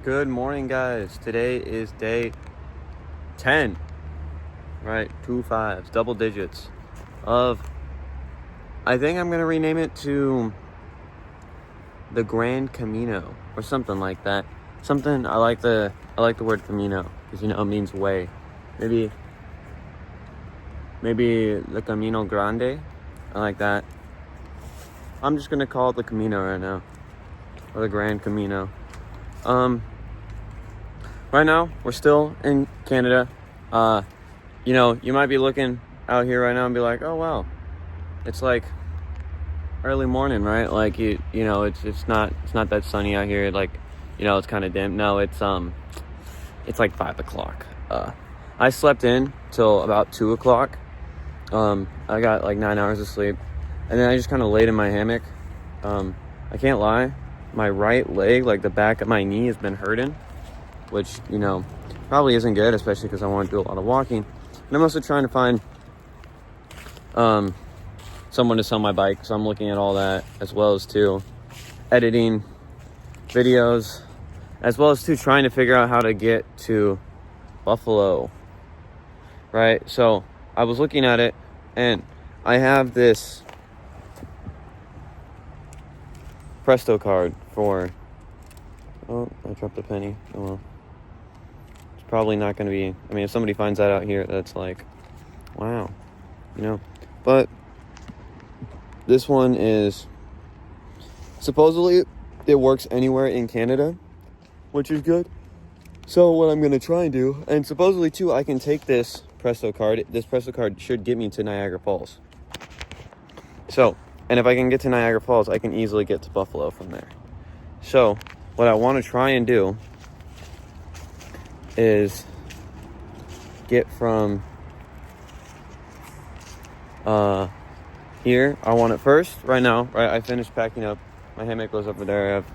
Good morning, guys. Today is day 10, right? 2 5s, double digits of, I think I'm going to rename it to the Grand Camino or something like that. Something, I like the word Camino because, it means way. Maybe the Camino Grande. I like that. I'm just going to call it the Camino right now, or the Grand Camino. Right now, we're still in Canada. You might be looking out here right now and be like, oh, wow, it's like early morning, right? Like, it's not that sunny out here. Like, it's kind of dim. No, it's like 5 o'clock. I slept in till about 2 o'clock. I got like 9 hours of sleep, and then I just kind of laid in my hammock. I can't lie, my right leg, like the back of my knee, has been hurting, which, probably isn't good, especially because I want to do a lot of walking. And I'm also trying to find someone to sell my bike, so I'm looking at all that, as well as editing videos, as well as trying to figure out how to get to Buffalo, right? So I was looking at it, and I have this Presto card for, oh, I dropped a penny. Oh well. It's probably not going to be, if somebody finds that out here, that's like, wow, But this one is, supposedly, it works anywhere in Canada, which is good. So what I'm going to try and do, and supposedly too, I can take this Presto card. This Presto card should get me to Niagara Falls. So, and if I can get to Niagara Falls, I can easily get to Buffalo from there. So what I want to try and do is get from here. I want it first, right now, right? I finished packing up. My hammock goes over there. I have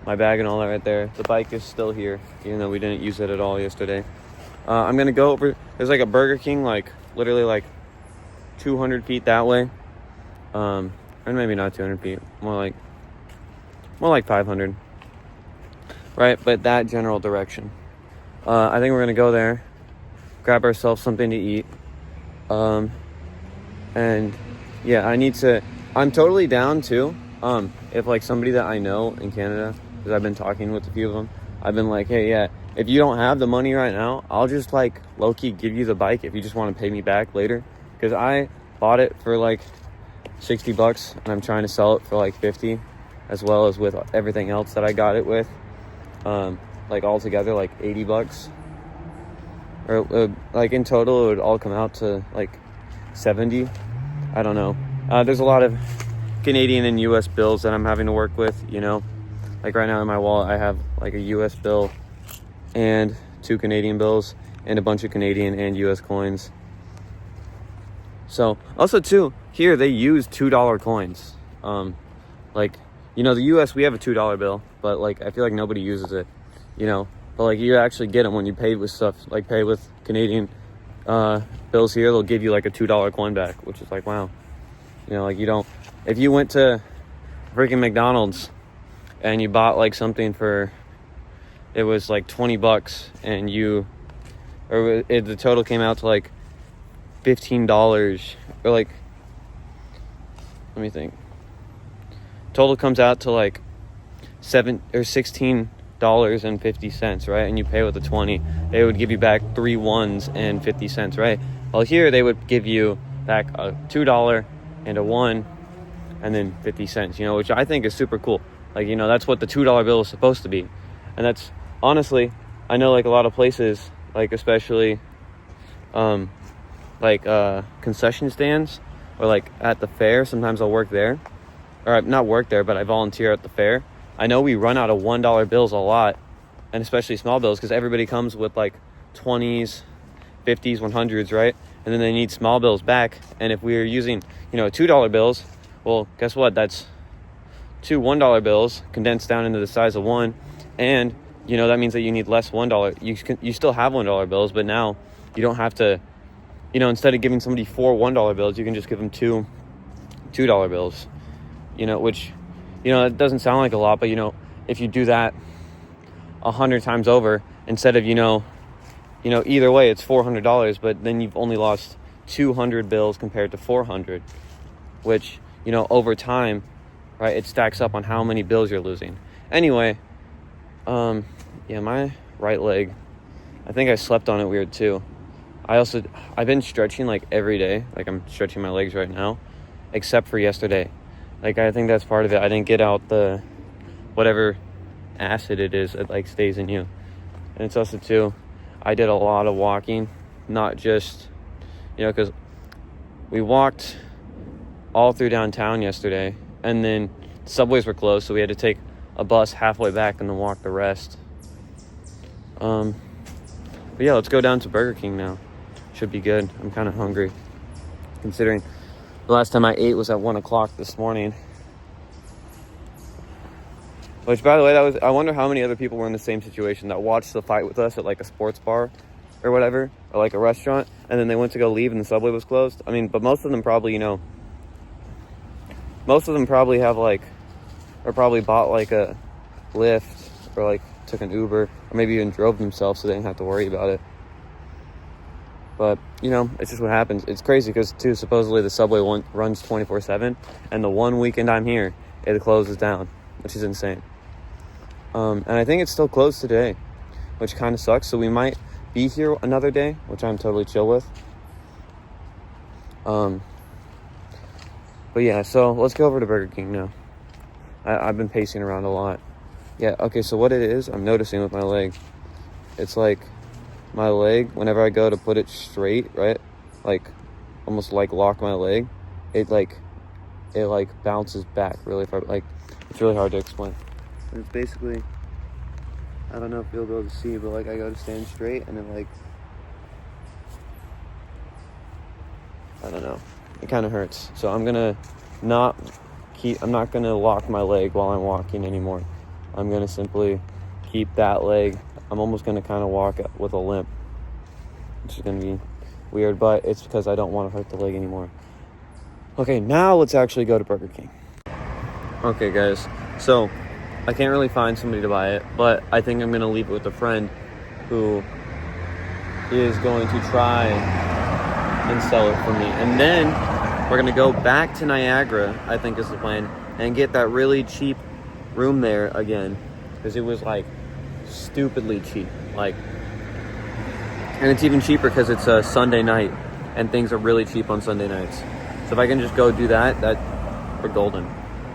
my bag and all that right there. The bike is still here, even though we didn't use it at all yesterday. I'm going to go over, there's like a Burger King, like literally like 200 feet that way. Or maybe not 200 feet, more like 500, right? But that general direction. I think we're gonna go there, grab ourselves something to eat, and yeah, I'm totally down too. If like somebody that I know in Canada, because I've been talking with a few of them, I've been like, hey, yeah, if you don't have the money right now, I'll just like low-key give you the bike if you just want to pay me back later, because I bought it for like $60 and I'm trying to sell it for like 50, as well as with everything else that I got it with, like all together like $80, or like in total it would all come out to like 70. I don't know. There's a lot of Canadian and US bills that I'm having to work with, like right now in my wallet I have like a US bill and 2 Canadian bills and a bunch of Canadian and US coins. So also too, here they use $2 coins. The US, we have a $2 bill, but like I feel like nobody uses it, but like you actually get them when you pay with stuff, like pay with Canadian bills here, they'll give you like a $2 coin back, which is like, wow. Like you don't, if you went to freaking McDonald's and you bought like something for, it was like $20, and the total came out to like $15, or like, let me think, total comes out to like $16.50, right? And you pay with a 20, they would give you back 3 ones and 50 cents, right? Well, here they would give you back a $2 and a 1 and then 50 cents, which I think is super cool. Like, that's what the $2 bill is supposed to be. And that's, honestly, I know like a lot of places, like especially concession stands, or like at the fair, sometimes I'll work there, or not work there, but I volunteer at the fair. I know we run out of $1 bills a lot, and especially small bills, because everybody comes with like 20s, 50s, 100s, right? And then they need small bills back. And if we're using, $2 bills, well, guess what? That's 2 $1 bills condensed down into the size of one, and that means that you need less $1. You still have $1 bills, but now you don't have to. Instead of giving somebody 4 $1 bills, you can just give them 2 $2 bills, which, it doesn't sound like a lot, but, if you do that 100 times over instead of, either way it's $400, but then you've only lost 200 bills compared to 400, which, over time, right, it stacks up on how many bills you're losing. Anyway, my right leg, I think I slept on it weird too. I've been stretching like every day. Like I'm stretching my legs right now, except for yesterday. Like I think that's part of it. I didn't get out the whatever acid it is that like stays in you. And it's also too, I did a lot of walking, not just, because we walked all through downtown yesterday, and then subways were closed, so we had to take a bus halfway back and then walk the rest. But yeah, let's go down to Burger King now. Should be good. I'm kind of hungry, considering the last time I ate was at 1 o'clock this morning. Which, by the way, I wonder how many other people were in the same situation that watched the fight with us at like a sports bar or whatever, or like a restaurant, and then they went to go leave and the subway was closed. I mean, but most of them probably, have like, or probably bought like a Lyft or like took an Uber, or maybe even drove themselves so they didn't have to worry about it. But, it's just what happens. It's crazy because, too, supposedly the subway runs 24/7, and the one weekend I'm here, it closes down, which is insane. And I think it's still closed today, which kind of sucks. So we might be here another day, which I'm totally chill with. But yeah, so let's go over to Burger King now. I've been pacing around a lot. Yeah, okay, so what it is, I'm noticing with my leg, it's like my leg, whenever I go to put it straight, right, like almost like lock my leg, it bounces back really far. Like, it's really hard to explain. And it's basically, I don't know if you'll be able to see, but like I go to stand straight and then like, I don't know, it kind of hurts. So I'm not gonna lock my leg while I'm walking anymore. I'm gonna simply keep that leg. I'm almost gonna kind of walk with a limp, which is gonna be weird, but it's because I don't want to hurt the leg anymore. Okay, now let's actually go to Burger King. Okay, guys, so I can't really find somebody to buy it, but I think I'm gonna leave it with a friend who is going to try and sell it for me, and then we're gonna go back to Niagara, I think is the plan, and get that really cheap room there again, because it was like stupidly cheap, and it's even cheaper because it's a Sunday night and things are really cheap on Sunday nights. So if I can just go do that we're golden.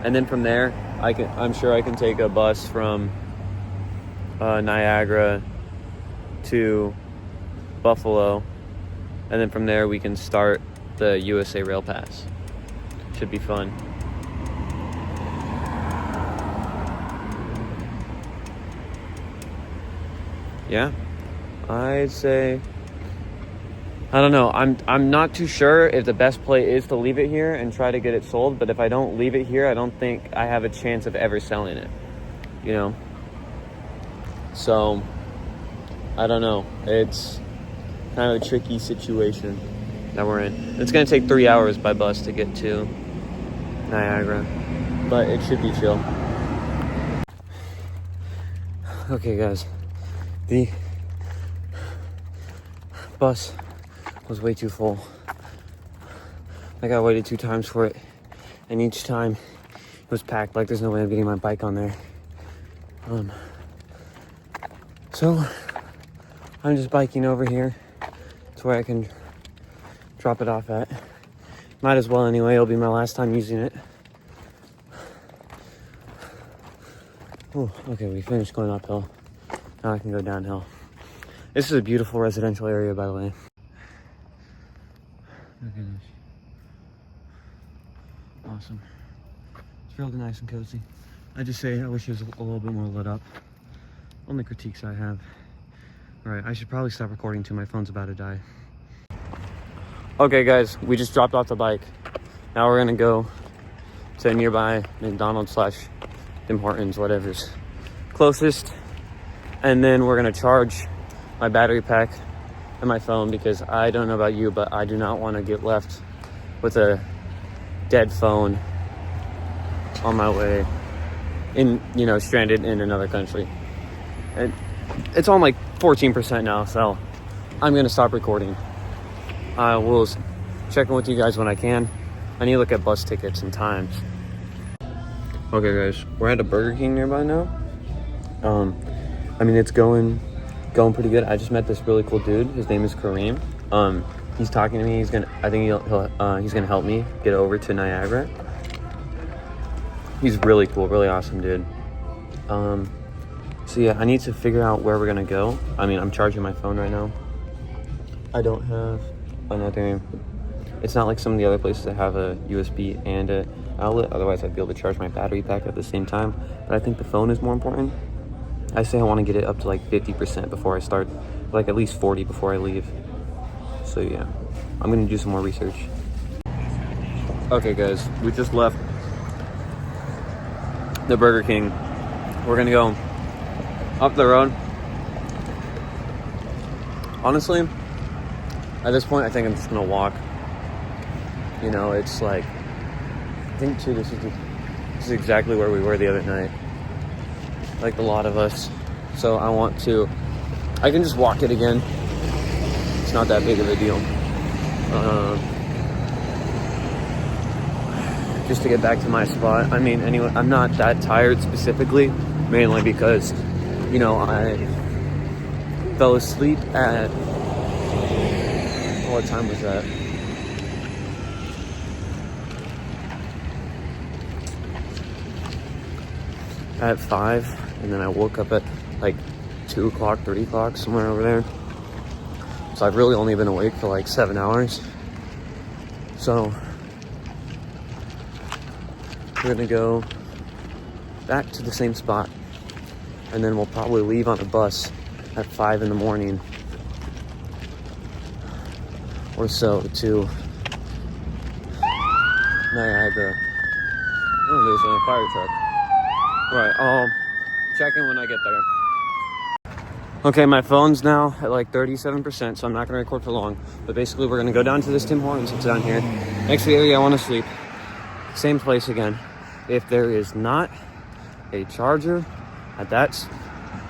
And then from there I'm sure I can take a bus from Niagara to Buffalo, and then from there we can start the USA Rail Pass. Should be fun. Yeah, I'd say, I don't know. I'm not too sure if the best play is to leave it here and try to get it sold. But if I don't leave it here, I don't think I have a chance of ever selling it. So, I don't know. It's kind of a tricky situation that we're in. It's going to take 3 hours by bus to get to Niagara, but it should be chill. Okay, guys. The bus was way too full. I got waited 2 times for it, and each time it was packed. Like, there's no way I'm getting my bike on there. So I'm just biking over here to where I can drop it off at. Might as well anyway. It'll be my last time using it. Oh, okay, we finished going uphill. Now I can go downhill. This is a beautiful residential area, by the way. Look at this. Awesome. It's really nice and cozy. I just say I wish it was a little bit more lit up. Only critiques I have. Alright, I should probably stop recording too. My phone's about to die. Okay, guys, we just dropped off the bike. Now we're gonna go to a nearby McDonald's / Tim Hortons, whatever's closest. And then we're gonna charge my battery pack and my phone, because I don't know about you, but I do not want to get left with a dead phone on my way stranded in another country. And it's on like 14% now, so I'm gonna stop recording. I will check in with you guys when I can. I need to look at bus tickets and times. Okay guys, we're at a Burger King nearby now. I mean, it's going pretty good. I just met this really cool dude. His name is Kareem. He's talking to me. He's gonna help me get over to Niagara. He's really cool, really awesome dude. So yeah, I need to figure out where we're gonna go. I mean, I'm charging my phone right now. I don't have another. It's not like some of the other places that have a USB and a outlet. Otherwise, I'd be able to charge my battery pack at the same time. But I think the phone is more important. I say I want to get it up to like 50% before I start, like at least 40 before I leave. So yeah, I'm gonna do some more research. Okay guys, we just left the Burger King. We're gonna go up the road. Honestly, at this point, I think I'm just gonna walk. You know, it's like, I think too, this is exactly where we were the other night. Like a lot of us. So I can just walk it again. It's not that big of a deal. Just to get back to my spot. I mean, anyway, I'm not that tired specifically, mainly because, you know, I fell asleep at, what time was that? At 5, and then I woke up at like 2 o'clock, 3 o'clock, somewhere over there. So I've really only been awake for like 7 hours. So we're gonna go back to the same spot, and then we'll probably leave on a bus at 5 in the morning or so to Niagara. Oh, there's a fire truck. Right, I'll check in when I get there. Okay, my phone's now at like 37%, so I'm not gonna record for long. But basically, we're gonna go down to this Tim Hortons that's down here, next to the area I wanna sleep. Same place again. If there is not a charger at that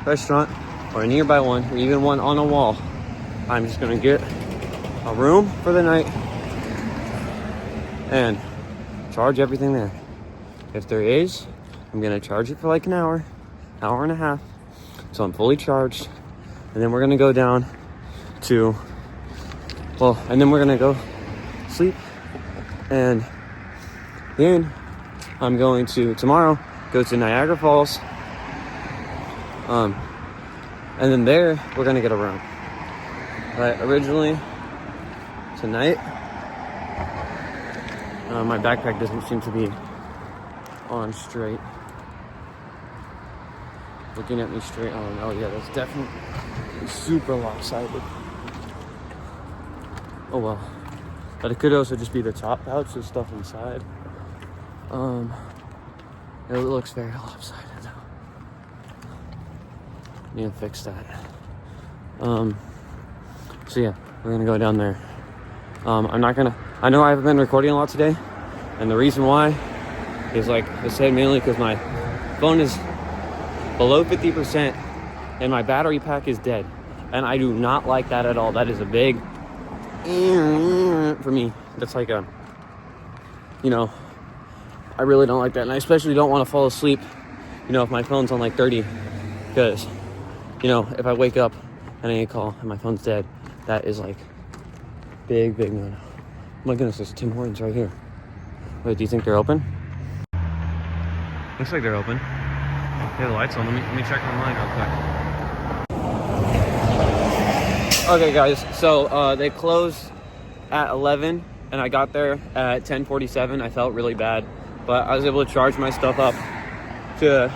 restaurant, or a nearby one, or even one on a wall, I'm just gonna get a room for the night and charge everything there. If there is, I'm gonna charge it for like an hour and a half, so I'm fully charged, and then we're gonna go down to, and then we're gonna go sleep, and then I'm going to tomorrow go to Niagara Falls, and then there we're gonna get a room. But originally tonight, my backpack doesn't seem to be on straight. Looking at me straight on. Oh yeah, that's definitely super lopsided. Oh well. But it could also just be the top pouch with stuff inside. It looks very lopsided. Need to fix that. So yeah, we're gonna go down there. I know I haven't been recording a lot today, and the reason why is, like I said, mainly because my phone is below 50% and my battery pack is dead, and I do not like that at all. That is a big for me. That's like a, you know, I really don't like that, and I especially don't want to fall asleep, you know, if my phone's on like 30, because, you know, if I wake up and I get a call and my phone's dead, that is like big no. Oh my goodness, there's Tim Hortons right here. Wait, do you think they're open? Looks like they're open. Okay, the lights on. Let me check online real quick. Okay, guys. So they closed at 11, and I got there at 10:47. I felt really bad, but I was able to charge my stuff up to.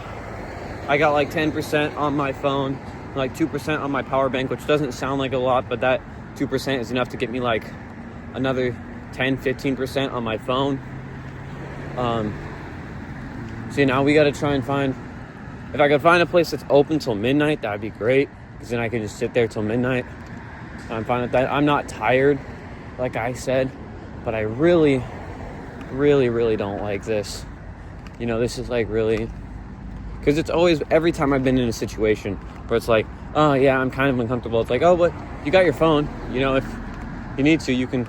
I got like 10% on my phone, like 2% on my power bank, which doesn't sound like a lot, but that 2% is enough to get me like another 10-15% on my phone. So now we got to try and find, if I could find a place that's open till midnight, that'd be great, because then I can just sit there till midnight. I'm fine with that. I'm not tired, like I said, but I really don't like this. You know, this is like really Because it's always, every time I've been in a situation where it's like, oh yeah, I'm kind of uncomfortable. It's like, oh, but you got your phone. You know, if you need to, you can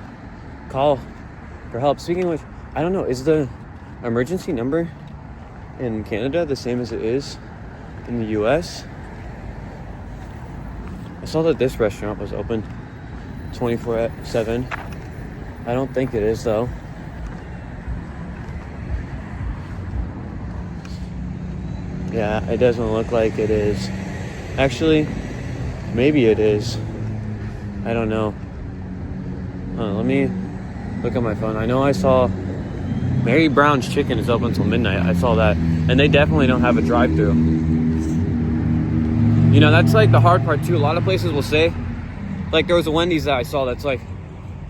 call for help. Speaking of which, I don't know, is the emergency number in Canada the same as it is in the US? I saw that this restaurant was open 24/7. I don't think it is though. Yeah, it doesn't look like it is. Actually, maybe it is. I don't know. Let me look at my phone. I know I saw Mary Brown's Chicken is open until midnight. I saw that. And they definitely don't have a drive-thru. You know, that's like the hard part too. A lot of places will say, like there was a Wendy's that I saw that's like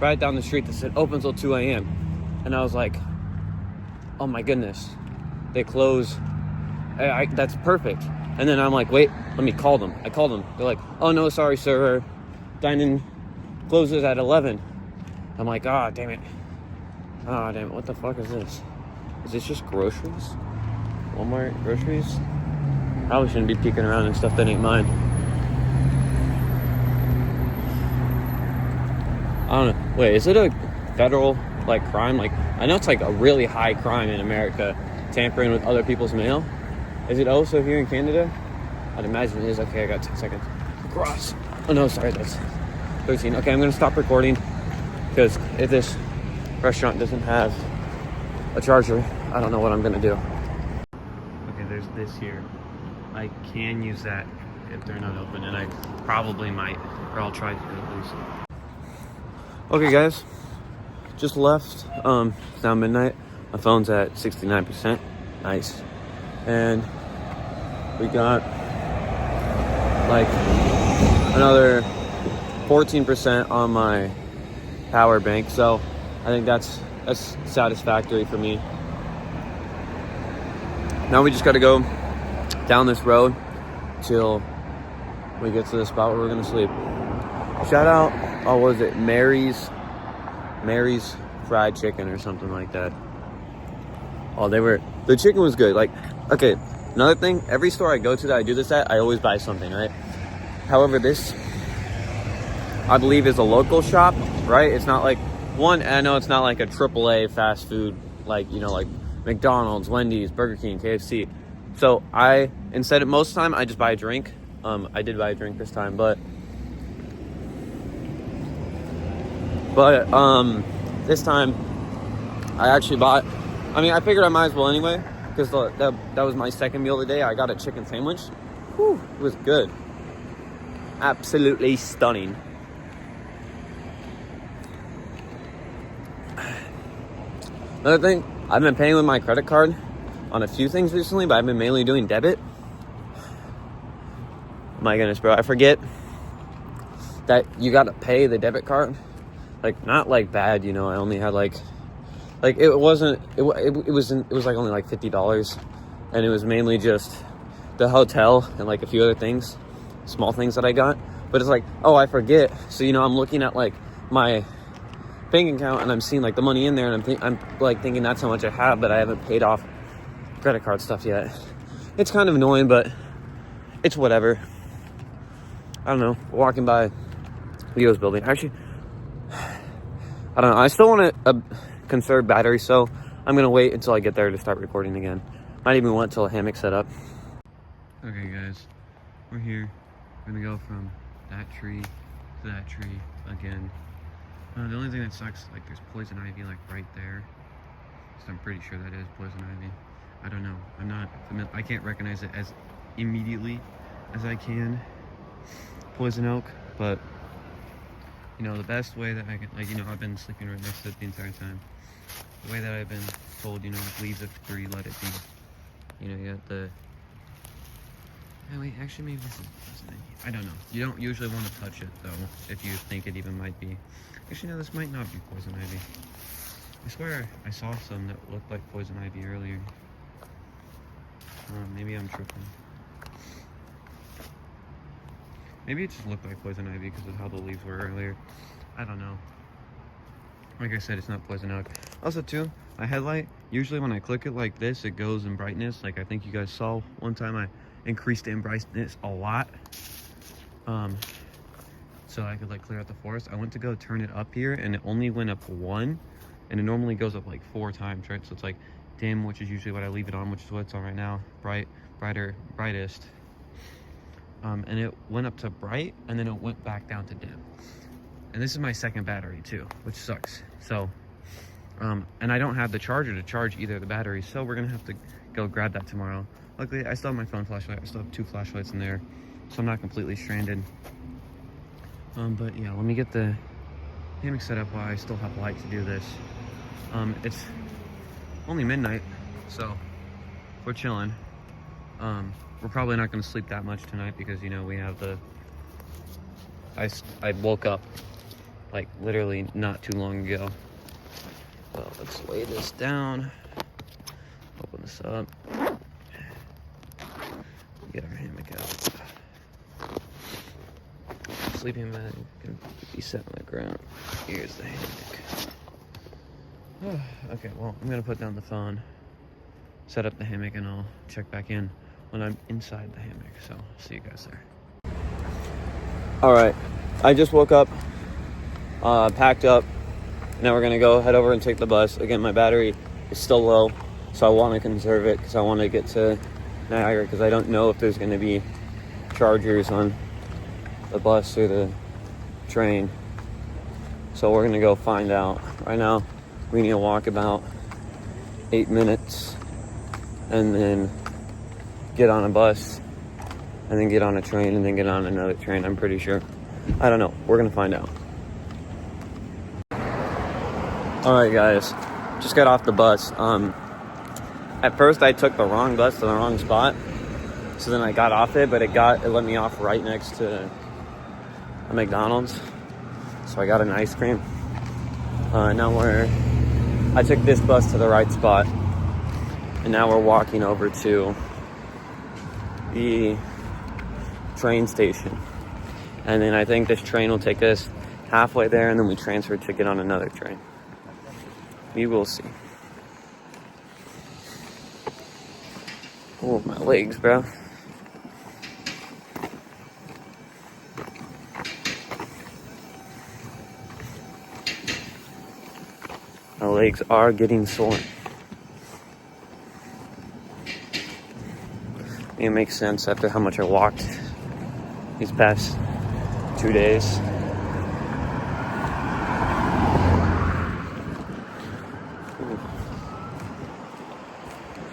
right down the street that said open until 2 a.m. And I was like, oh my goodness, they close. That's perfect. And then I'm like, wait, let me call them. I called them. They're like, oh no, sorry sir, dine-in closes at 11. I'm like, ah, damn it. Ah, damn it, what the fuck is this? Is this just groceries? Walmart groceries? Probably shouldn't be peeking around in stuff that ain't mine. I don't know. Wait, is it a federal, like, crime? Like, I know it's, like, a really high crime in America, tampering with other people's mail. Is it also here in Canada? I'd imagine it is. Okay, I got 10 seconds. Cross. Oh, no, sorry, that's 13. Okay, I'm going to stop recording, because if this restaurant doesn't have a charger, I don't know what I'm going to do. Okay, there's this here. I can use that if they're not open, and I probably might, or I'll try to at least. Okay guys, just left. It's now midnight. My phone's at 69%. Nice. And we got like another 14% on my power bank, so I think that's satisfactory for me. Now we just got to go down this road till we get to the spot where we're gonna sleep. Shout out, what was it, Mary's fried chicken or something like that. Oh, the chicken was good. Like, okay, another thing, every store I go to that I do this at, I always buy something, right? However, this, I believe, is a local shop, right? It's not like, I know it's not like a AAA fast food, like, you know, like McDonald's, Wendy's, Burger King, KFC. So most of the time, I just buy a drink. I did buy a drink this time, but this time I actually bought, I figured I might as well anyway, because that was my second meal of the day. I got a chicken sandwich. Whew, it was good. Absolutely stunning. Another thing, I've been paying with my credit card on a few things recently, but I've been mainly doing debit. My goodness, bro, I forget that you gotta pay the debit card. Like, not like bad, you know. I only had like it was like only like $50, and it was mainly just the hotel and like a few other things, small things that I got. But it's like, oh, I forget. So, you know, I'm looking at like my bank account and I'm seeing like the money in there, and I'm like thinking that's how much I have, but I haven't paid off credit card stuff yet. It's kind of annoying, but it's whatever. I don't know. Walking by Leo's building. Actually, I don't know. I still want to conserve battery, so I'm going to wait until I get there to start recording again. Might even wait until a hammock's set up. Okay, guys. We're here. We're going to go from that tree to that tree again. The only thing that sucks, like, there's poison ivy, like, right there. So I'm pretty sure that is poison ivy. I don't know. I'm not familiar. I can't recognize it as immediately as I can poison oak, but you know, the best way that I can, like, you know, I've been sleeping right next to it the entire time. The way that I've been told, you know, leave the tree, let it be. You know, you got the, oh wait, actually maybe this is poison ivy. I don't know. You don't usually want to touch it though, if you think it even might be. Actually no, this might not be poison ivy. I swear I saw some that looked like poison ivy earlier. Maybe I'm tripping. Maybe it just looked like poison ivy because of how the leaves were earlier. I don't know. Like I said, it's not poison oak. Also, too, my headlight, usually when I click it like this, it goes in brightness. Like I think you guys saw one time I increased it in brightness a lot. So I could like clear out the forest. I went to go turn it up here and it only went up 1, and it normally goes up like 4 times, right? So it's like dim, which is usually what I leave it on, which is what it's on right now. Brightest. And it went up to bright, and then it went back down to dim. And this is my second battery too, which sucks. So, and I don't have the charger to charge either of the batteries, so we're gonna have to go grab that tomorrow. Luckily, I still have my phone flashlight. I still have 2 flashlights in there, so I'm not completely stranded. But yeah, let me get the hammock set up while I still have light to do this. It's only midnight, so we're chilling. We're probably not going to sleep that much tonight because, you know, we have the... I woke up, like, literally not too long ago. Well, let's lay this down. Open this up. Get our hammock out. Sleeping bag can be set on the ground. Here's the hammock. Okay, well, I'm going to put down the phone, set up the hammock, and I'll check back in when I'm inside the hammock. So, see you guys there. Alright, I just woke up, packed up. Now we're gonna go head over and take the bus. Again, my battery is still low, so I want to conserve it because I want to get to Niagara, because I don't know if there's going to be chargers on the bus or the train. So we're gonna go find out. Right now, we need to walk about 8 minutes and then get on a bus and then get on a train and then get on another train, I'm pretty sure. I don't know. We're gonna find out. Alright guys, just got off the bus. At first I took the wrong bus to the wrong spot. So then I got off it, but it let me off right next to a McDonald's. So I got an ice cream. Now I took this bus to the right spot. And now we're walking over to the train station. And then I think this train will take us halfway there, and then we transfer to get on another train. We will see. Oh, my legs, bro. My legs are getting sore. It makes sense after how much I walked these past 2 days.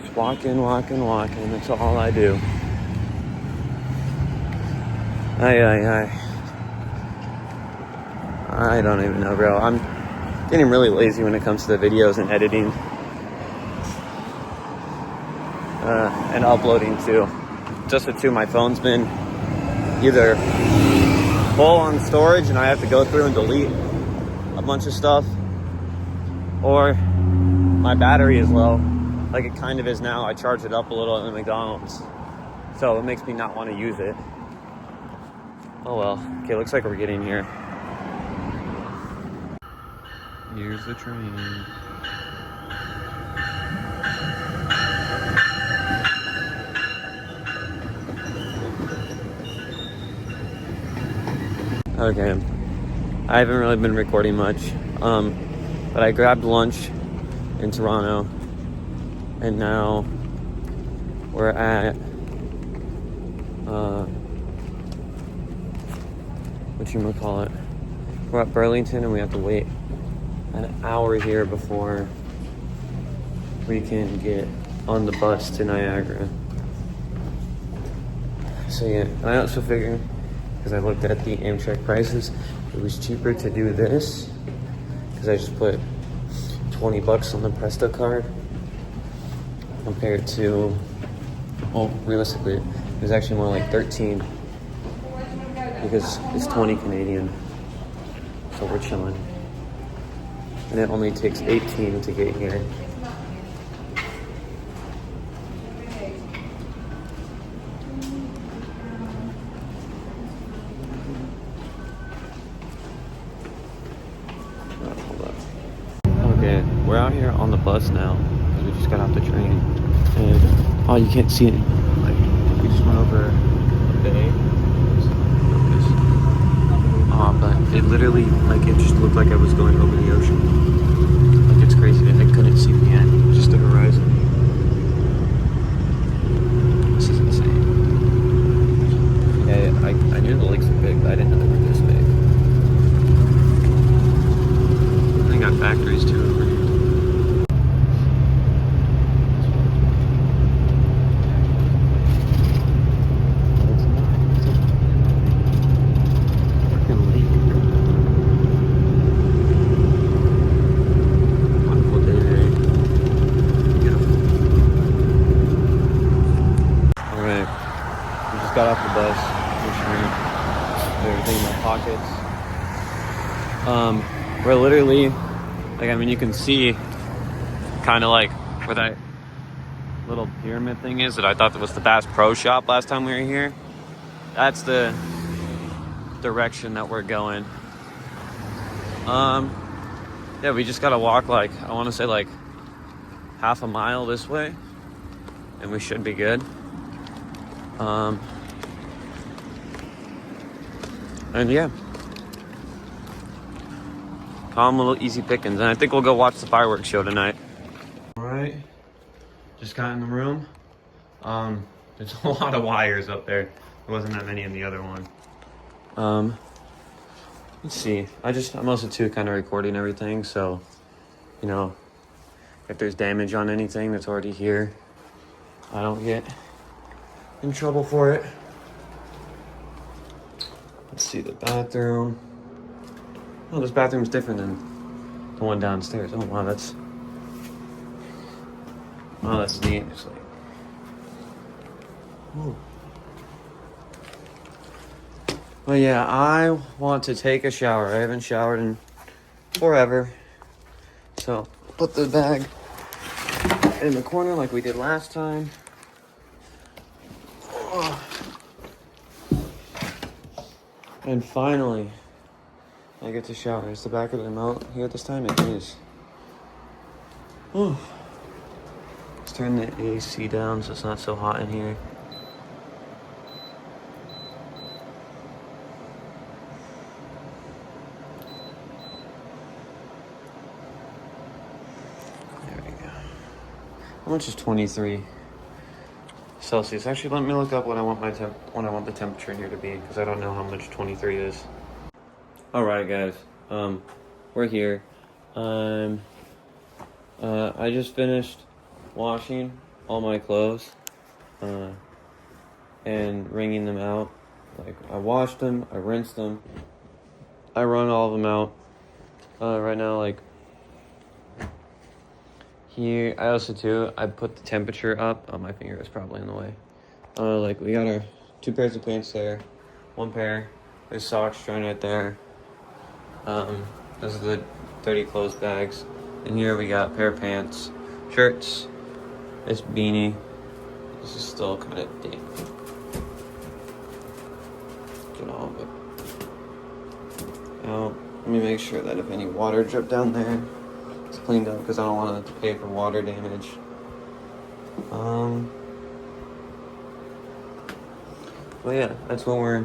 Just walking. That's all I do. I don't even know, bro. I'm getting really lazy when it comes to the videos and editing. And uploading too. Just the two, my phone's been either full on storage and I have to go through and delete a bunch of stuff, or my battery is low, like it kind of is now. I charged it up a little at the McDonald's, so it makes me not want to use it. Oh well. Okay, looks like we're getting here. Here's the train. Okay, I haven't really been recording much, but I grabbed lunch in Toronto, and now we're at, whatchamacallit, we're at Burlington, and we have to wait an hour here before we can get on the bus to Niagara. So yeah, and I also figured, because I looked at the Amtrak prices, it was cheaper to do this, because I just put $20 on the Presto card, compared to, well, realistically, it was actually more like 13, because it's 20 Canadian, so we're chilling. And it only takes 18 to get here. Okay, we're out here here on the bus now because we just got off the train. And oh, you can't see it. Like we just went over a bay. But it literally, like, it just looked like I was going over the ocean. Like, it's crazy that I couldn't see the end, just the horizon. This is insane. Yeah, I knew the lakes were big, but I didn't know they were this big. They got factories too over here. Got off the bus, everything in my pockets. We're literally, like, I mean, you can see kind of like where that little pyramid thing is that I thought that was the Bass Pro Shop last time we were here. That's the direction that we're going. Yeah, we just gotta walk like, I want to say like half a mile this way, and we should be good. And yeah, calm, little easy pickings. And I think we'll go watch the fireworks show tonight. All right, just got in the room. There's a lot of wires up there. There wasn't that many in the other one. Let's see. I'm also too kind of recording everything. So, you know, if there's damage on anything that's already here, I don't get in trouble for it. Let's see the bathroom. Oh, this bathroom's different than the one downstairs. Oh wow, that's neat. It's like, ooh. Well, yeah, I want to take a shower. I haven't showered in forever, so put the bag in the corner like we did last time. Oh. And finally, I get to shower. Is the back of the remote here this time? It is. Oh. Let's turn the AC down so it's not so hot in here. There we go. How much is 23 Celsius? Actually, let me look up what I want the temperature here to be, because I don't know how much 23 is. All right, guys. We're here. I just finished washing all my clothes, and wringing them out. Like, I washed them, I rinsed them, I wrung all of them out. Right now, like, here, I also too, I put the temperature up. Oh, my finger is probably in the way. Like, we got our 2 pairs of pants there, 1 pair, there's socks thrown right there. Those are the dirty clothes bags. And here we got a pair of pants, shirts, this beanie. This is still kind of damp. Get all of it out. Let me make sure that if any water dripped down there, it's cleaned up, because I don't want to pay for water damage. Well, yeah, that's what we're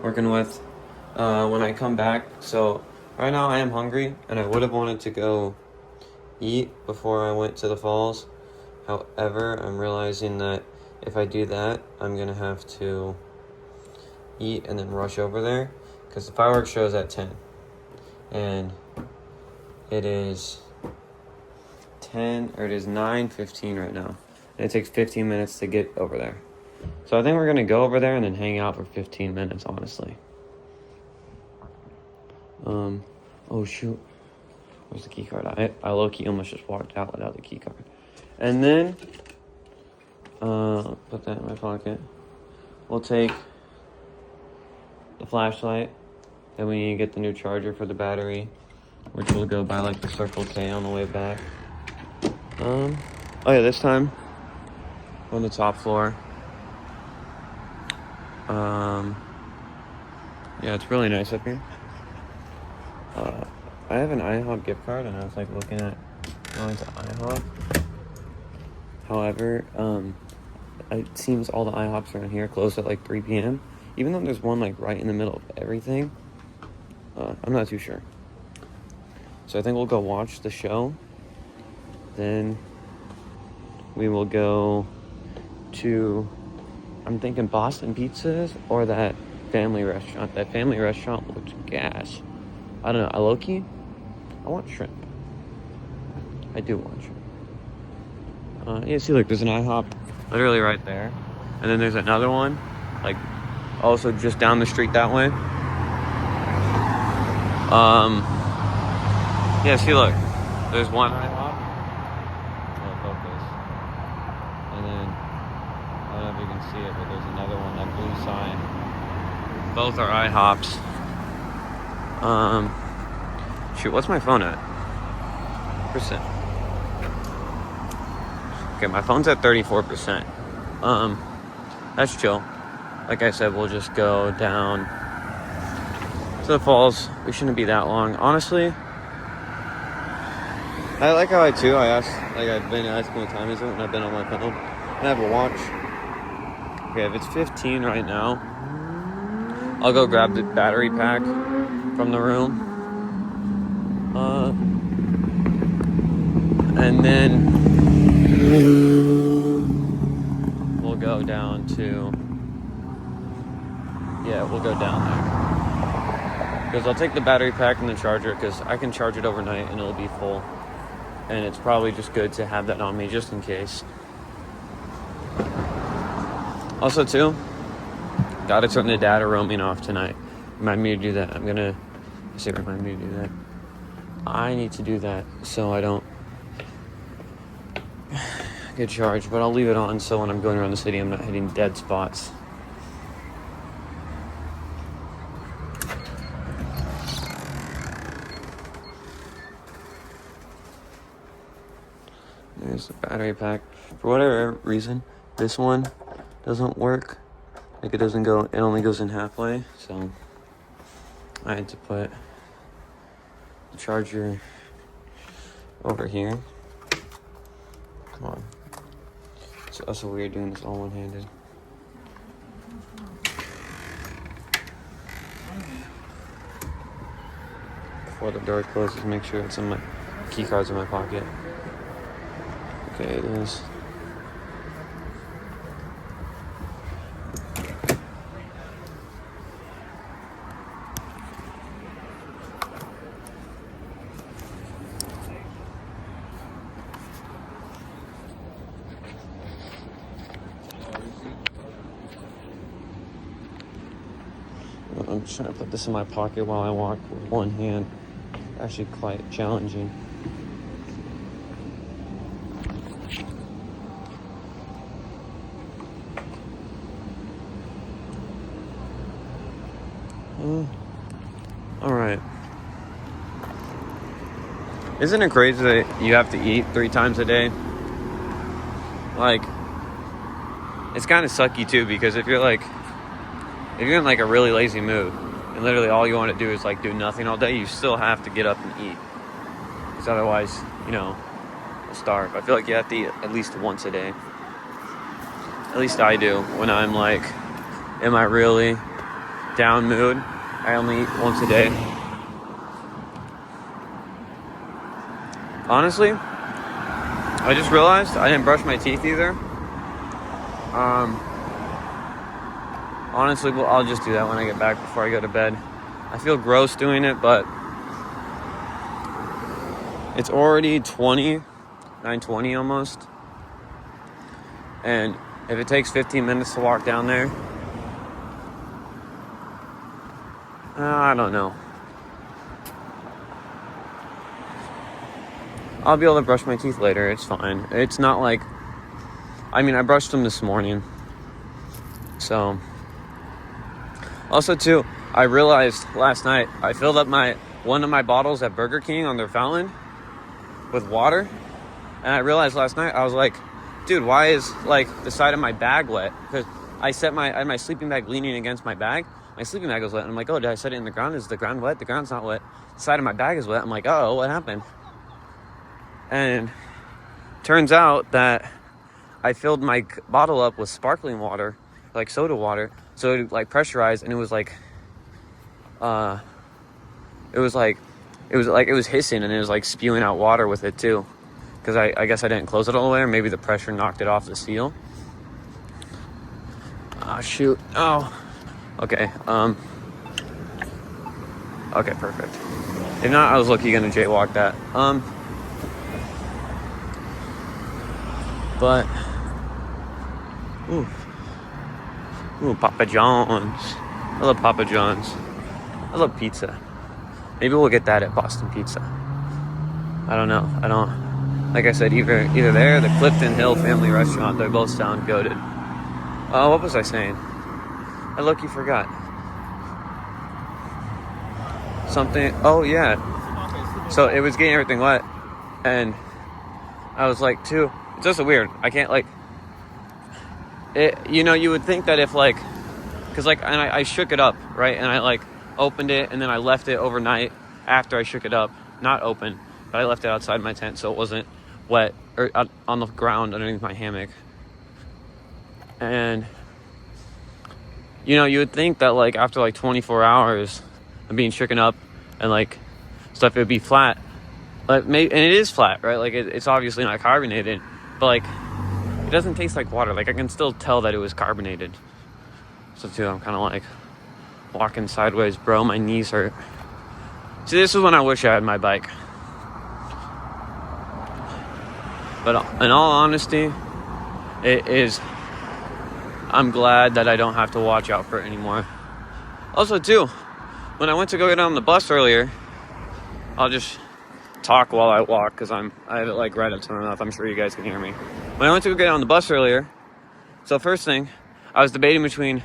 working with when I come back. So right now I am hungry, and I would have wanted to go eat before I went to the falls. However, I'm realizing that if I do that, I'm gonna have to eat and then rush over there, because the fireworks show is at 10, and it is 9:15 right now, and it takes 15 minutes to get over there. So I think we're gonna go over there and then hang out for 15 minutes, honestly. Oh shoot, where's the key card? I low-key almost just walked out without the key card. And then put that in my pocket. We'll take the flashlight, then we need to get the new charger for the battery, which will go by like the Circle K on the way back. Oh yeah, this time on the top floor. Yeah, it's really nice up here. I have an IHOP gift card, and I was like looking at going to IHOP. However, it seems all the IHOPs around here close at like 3 p.m. Even though there's one like right in the middle of everything. I'm not too sure. So I think we'll go watch the show. Then we will go to, I'm thinking Boston Pizzas or that family restaurant. That family restaurant looks gas. I don't know. I want shrimp. I do want shrimp. Yeah, see, look, there's an IHOP literally right there. And then there's another one, like, also just down the street that way. Yeah, see, look, there's one IHOP. Oh, focus. And then, I don't know if you can see it, but there's another one, that blue sign. Both are IHOPs. Shoot, what's my phone at? Percent. Okay, my phone's at 34%. That's chill. Like I said, we'll just go down to the falls. We shouldn't be that long. Honestly, I like how I've been asking what time is it when I've been on my phone. And I have a watch. Okay, if it's 15 right now, I'll go grab the battery pack from the room. And then we'll go down to, we'll go down there. Because I'll take the battery pack and the charger, because I can charge it overnight and it'll be full. And it's probably just good to have that on me just in case. Also, too, gotta turn the data roaming off tonight. Remind me to do that. Remind me to do that. I need to do that so I don't get charged, but I'll leave it on so when I'm going around the city I'm not hitting dead spots. There's the battery pack. For whatever reason, this one doesn't work. Like it only goes in halfway, so I had to put the charger over here. Come on. It's also weird doing this all one-handed. Before the door closes, make sure it's in my key card's in my pocket. Okay, it is. I'm just trying to put this in my pocket while I walk with one hand. Actually quite challenging. Alright. Isn't it crazy that you have to eat 3 times a day? Like, it's kind of sucky too, because if you're in like a really lazy mood and literally all you want to do is like do nothing all day, you still have to get up and eat, because otherwise, you'll starve. I feel like you have to eat at least once a day. At least I do. When I'm like in my really down mood, I only eat once a day. Honestly, I just realized I didn't brush my teeth either. Honestly, well, I'll just do that when I get back before I go to bed. I feel gross doing it, but it's already 9:20 almost. And if it takes 15 minutes to walk down there, I don't know. I'll be able to brush my teeth later. It's fine. It's not like... I brushed them this morning. So... Also, too, I realized last night, I filled up one of my bottles at Burger King on their fountain with water. And I realized last night, I was like, dude, why is, the side of my bag wet? Because I had my sleeping bag leaning against my bag. My sleeping bag was wet. And I'm like, oh, did I set it in the ground? Is the ground wet? The ground's not wet. The side of my bag is wet. I'm like, oh, what happened? And turns out that I filled my bottle up with sparkling water, like soda water, so it like pressurized, and it was hissing, and it was like spewing out water with it too, because I guess I didn't close it all the way, or maybe the pressure knocked it off the seal. Oh shoot. Oh, okay. Okay, perfect. If not, I was lucky gonna jaywalk that. But ooh, Papa John's. I love Papa John's. I love pizza. Maybe we'll get that at Boston Pizza. I don't know. Like I said, either there or the Clifton Hill Family Restaurant. They both sound goated. What was I saying? I low-key forgot. Something. Oh, yeah. So it was getting everything wet. And I was like, too. It's also weird. I can't, like. It, you would think that if, like. Because, like, and I shook it up, right? And I, like, opened it. And then I left it overnight after I shook it up. Not open. But I left it outside my tent so it wasn't wet. Or on the ground underneath my hammock. And, you would think that, like, after, like, 24 hours of being shooken up and, like, stuff, it would be flat. But maybe, and it is flat, right? Like, it's obviously not carbonated. But, like, it doesn't taste like water. Like, I can still tell that it was carbonated. So, too, I'm kind of, like, walking sideways. Bro, my knees hurt. See, this is when I wish I had my bike. But in all honesty, it is... I'm glad that I don't have to watch out for it anymore. Also, too, when I went to go get on the bus earlier, I'll just talk while I walk because I have it like right up to my mouth. I'm sure you guys can hear me. When I went to go get on the bus earlier, so first thing, I was debating between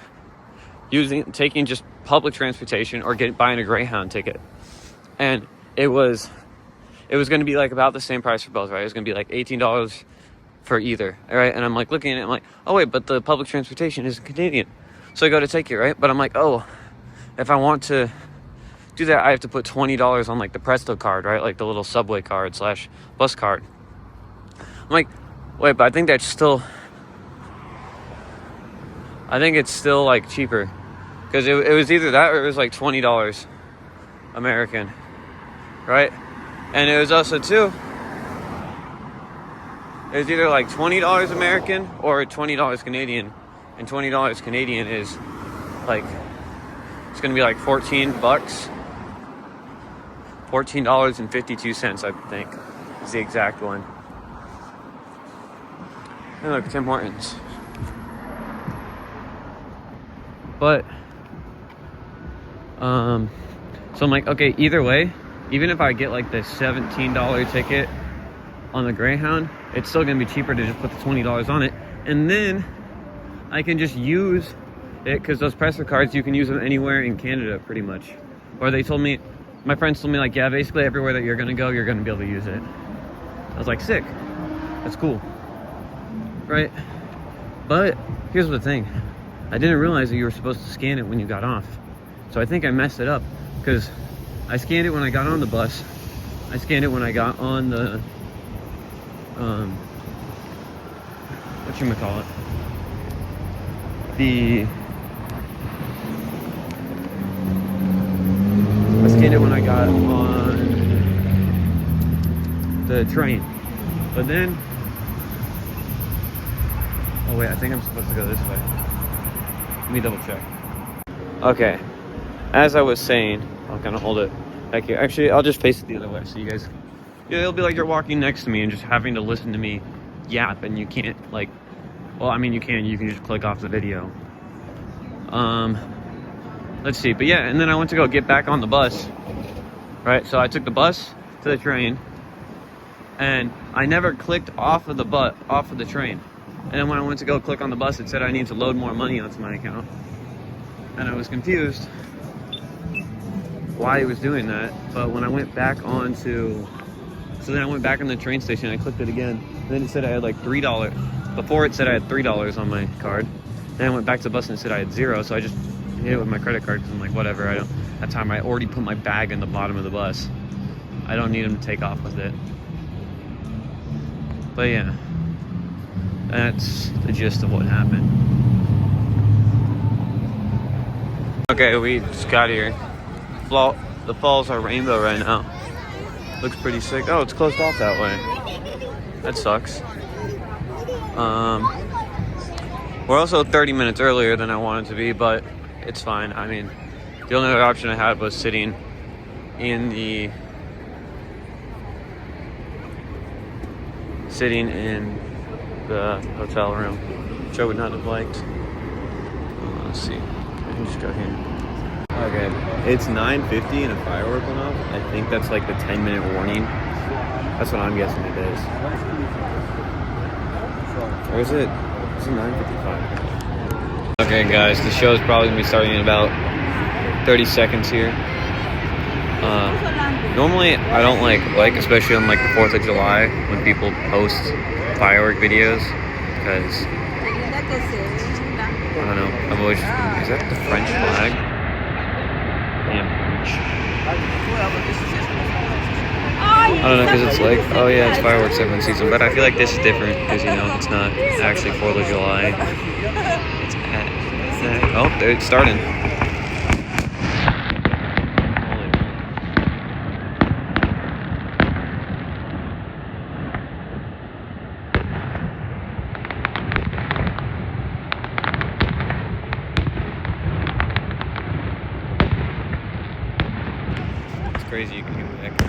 taking just public transportation or buying a Greyhound ticket, and it was going to be like about the same price for both, right? It was going to be like $18 for either, right? And I'm like looking at it, I'm like, oh wait, but the public transportation isn't Canadian. So I go to take it, right? But I'm like, oh, if I want to do that, I have to put $20 on like the Presto card, right? Like the little subway card / bus card. I'm like, wait, but I think it's still like cheaper. Because it was either that or it was like $20 American, right? And it was also too, it was either like $20 American or $20 Canadian. And $20 Canadian is like, it's going to be like $14. $14.52, I think, is the exact one. And look, Tim Hortons. But, so I'm like, okay, either way, even if I get like the $17 ticket on the Greyhound, it's still going to be cheaper to just put the $20 on it. And then I can just use it because those Presto cards, you can use them anywhere in Canada pretty much. Or they told me, my friends told me like, yeah, basically everywhere that you're going to go, you're going to be able to use it. I was like, sick. That's cool. Right? But here's the thing. I didn't realize that you were supposed to scan it when you got off. So I think I messed it up because I scanned it when I got on the bus. I scanned it when I got on the, whatchamacallit? I scanned it when I got on the train. But then, oh wait, I think I'm supposed to go this way. Let me double check. Okay, as I was saying, I'll kind of hold it back here. Actually, I'll just face it the other way so you guys, yeah, it'll be like you're walking next to me and just having to listen to me yap, and you can't like, well, I mean, you can just click off the video. Let's see, but yeah, and then I went to go get back on the bus, right? So I took the bus to the train, and I never clicked off of the train. And then when I went to go click on the bus, it said I need to load more money onto my account. And I was confused why it was doing that. But when I went back so then I went back on the train station, I clicked it again. And then it said I had like $3. Before it said I had $3 on my card. Then I went back to the bus and it said I had 0, so I just hit it with my credit card because I'm like, whatever. I don't. That time I already put my bag in the bottom of the bus. I don't need him to take off with it. But yeah, that's the gist of what happened. Okay, we just got here. The falls are rainbow right now. Looks pretty sick. Oh, it's closed off that way. That sucks. We're also 30 minutes earlier than I wanted to be, but it's fine. I mean, the only other option I had was sitting in the hotel room, which I would not have liked. Let's see. I can just go here. Okay, it's 9:50 and a firework went off. I think that's like the 10-minute warning. That's what I'm guessing it is. Or is it 9:55? Okay, guys, the show is probably gonna be starting in about 30 seconds here. Normally, I don't like, especially on like the 4th of July when people post firework videos, because I don't know. I've always, is that the French flag? Damn French. I don't know, because it's like, oh yeah, it's fireworks everyone sees them, but I feel like this is different because, you know, it's not actually 4th of July. It's oh, it's starting. It's crazy you can hear the echo.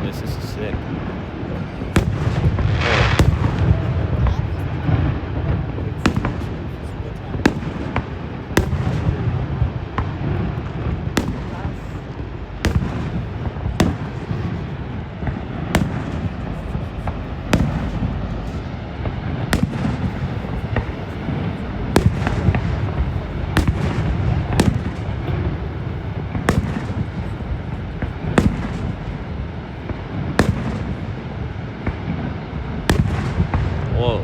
This is sick. Whoa.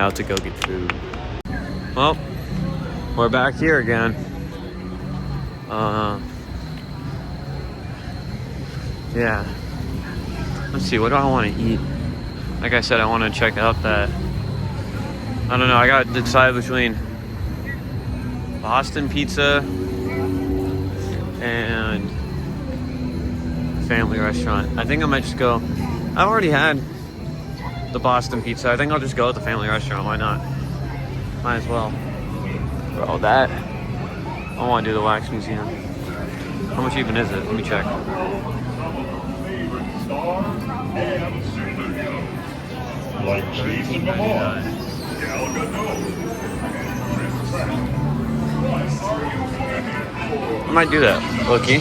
about to go get food. Well, we're back here again. Yeah. Let's see, what do I want to eat? Like I said, I want to check out that. I don't know, I got to decide between Boston pizza and family restaurant. I think I might just go. I've already had the Boston pizza. I think I'll just go with the family restaurant. Why not? Might as well. Bro, that. I want to do the wax museum. How much even is it? Let me check. Like cheese in the mall. I might do that. Loki.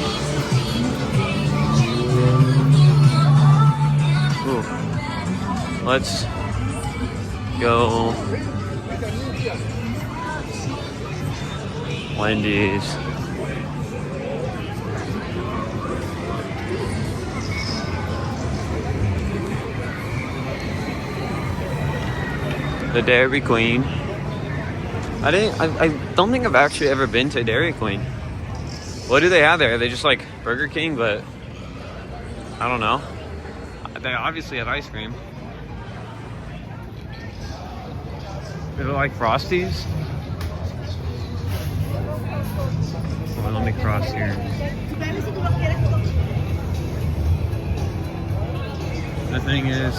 Ooh. Let's go. Wendy's. The Dairy Queen. I don't think I've actually ever been to Dairy Queen. What do they have there? Are they just like Burger King, but I don't know. They obviously have ice cream. Is it like Frosties? Hold on, let me cross here. The thing is,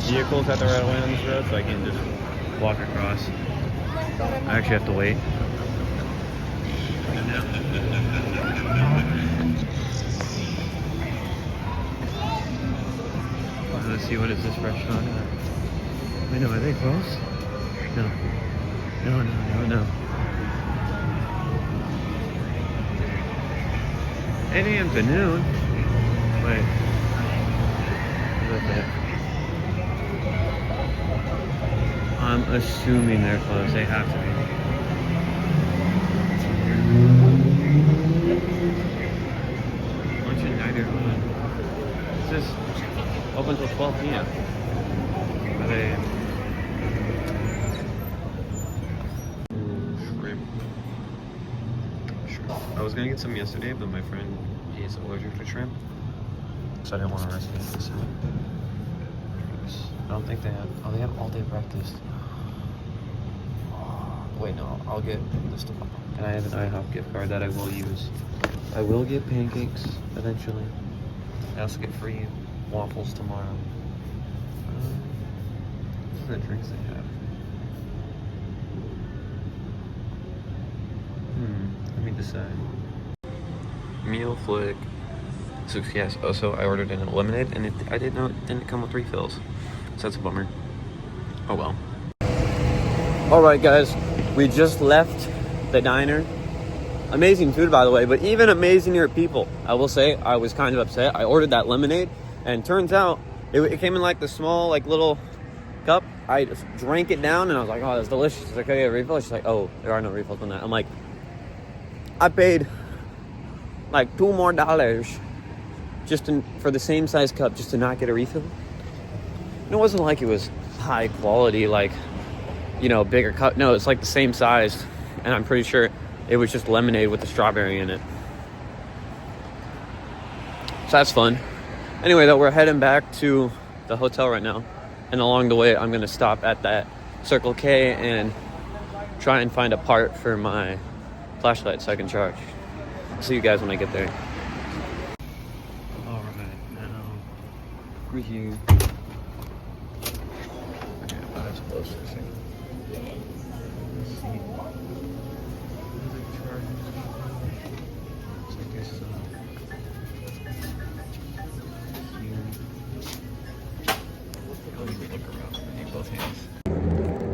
vehicles have the right of way on this road, so I can just walk across. I actually have to wait. Let's see, what is this restaurant? Wait, no, are they closed? No. No. 8 a.m. to noon? Wait. What is that? I'm assuming they're closed. They have to be. Lunch and diner open. This is open till 12 p.m. Are they? Shrimp. I was gonna get some yesterday, but my friend is allergic to shrimp, so I didn't want to risk it. So I don't think they have. Oh, they have all day breakfast. Wait, no, I'll get this tomorrow. And I have an IHOP gift card that I will use. I will get pancakes eventually. I also get free waffles tomorrow. What are the drinks they have? Let me decide. Meal flick. So yes, also I ordered an lemonade and I didn't know it didn't come with refills. So that's a bummer. Oh well. Alright guys, we just left the diner. Amazing food, by the way, but even amazinger people. I will say, I was kind of upset. I ordered that lemonade, and turns out it came in like the small, like little cup. I just drank it down, and I was like, oh, that's delicious. She's like, oh, yeah, refill? She's like, oh, there are no refills on that. I'm like, I paid like $2 more just for the same size cup just to not get a refill. And it wasn't like it was high quality, like, you know, bigger cup. No, it's like the same size, and I'm pretty sure it was just lemonade with the strawberry in it. So that's fun. Anyway, though, we're heading back to the hotel right now, and along the way, I'm gonna stop at that Circle K and try and find a part for my flashlight so I can charge. I'll see you guys when I get there. All right, now we're here. Okay, about as close as I can.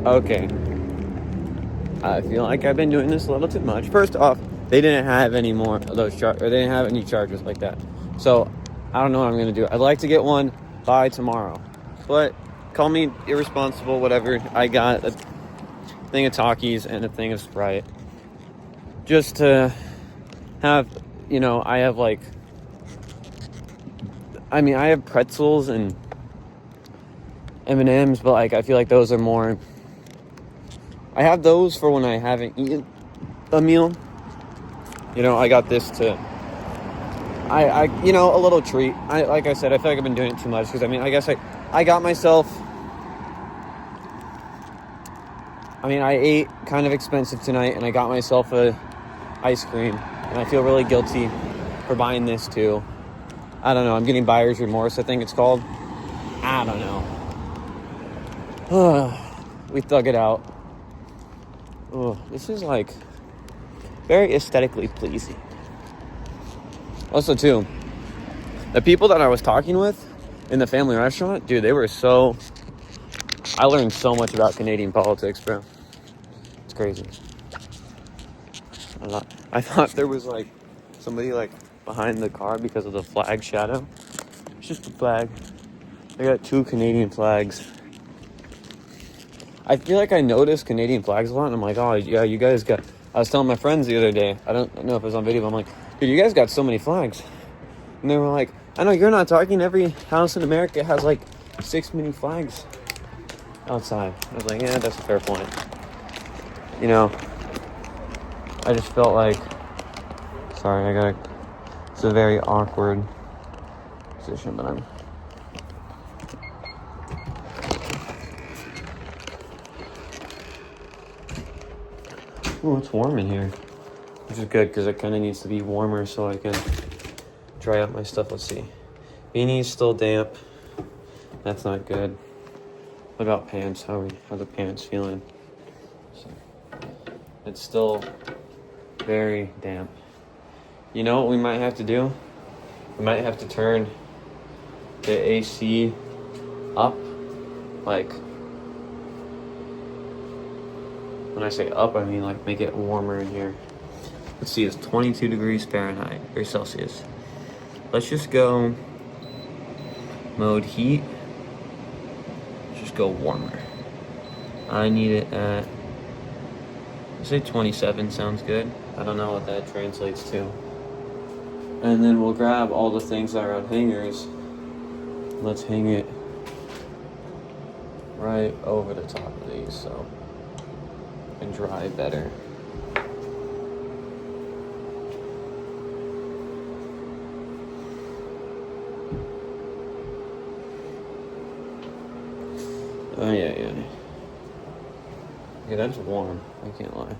Okay. I feel like I've been doing this a little too much. First off, they didn't have any more of those they didn't have any chargers like that. So I don't know what I'm gonna do. I'd like to get one by tomorrow, but call me irresponsible, whatever. I got a thing of Takis and a thing of Sprite, just to have, you know, I have like, I mean, I have pretzels and M&Ms, but like I feel like those are more I have those for when I haven't eaten a meal. You know, I got this to, you know, a little treat. Like I said, I feel like I've been doing it too much because, I mean, I guess I got myself, I mean, I ate kind of expensive tonight and I got myself a ice cream and I feel really guilty for buying this too. I don't know. I'm getting buyer's remorse, I think it's called. I don't know. We thug it out. Oh, this is like very aesthetically pleasing. Also, too, the people that I was talking with in the family restaurant, dude, they were so... I learned so much about Canadian politics, bro. It's crazy. I thought there was, like, somebody, like, behind the car because of the flag shadow. It's just a flag. They got 2 Canadian flags. I feel like I noticed Canadian flags a lot, and I'm like, oh, yeah, you guys got... I was telling my friends the other day, I don't know if it was on video, but I'm like, dude, you guys got so many flags. And they were like, I know you're not talking. Every house in America has, like, 6 mini flags outside. I was like, yeah, that's a fair point. You know, I just felt like... Sorry, it's a very awkward position, but I'm... Oh, it's warm in here. Which is good, because it kind of needs to be warmer so I can dry out my stuff. Let's see. Beanie's still damp. That's not good. What about pants? How are the pants feeling? So, it's still very damp. You know what we might have to do? We might have to turn the AC up. Like, when I say up, I mean like make it warmer in here. Let's see, it's 22 degrees Fahrenheit or Celsius. Let's just go mode heat. Let's just go warmer. I need it at, let's say 27 sounds good. I don't know what that translates to. And then we'll grab all the things that are on hangers. Let's hang it right over the top of these so it can dry better. Oh, yeah. Yeah, that's warm. I can't lie.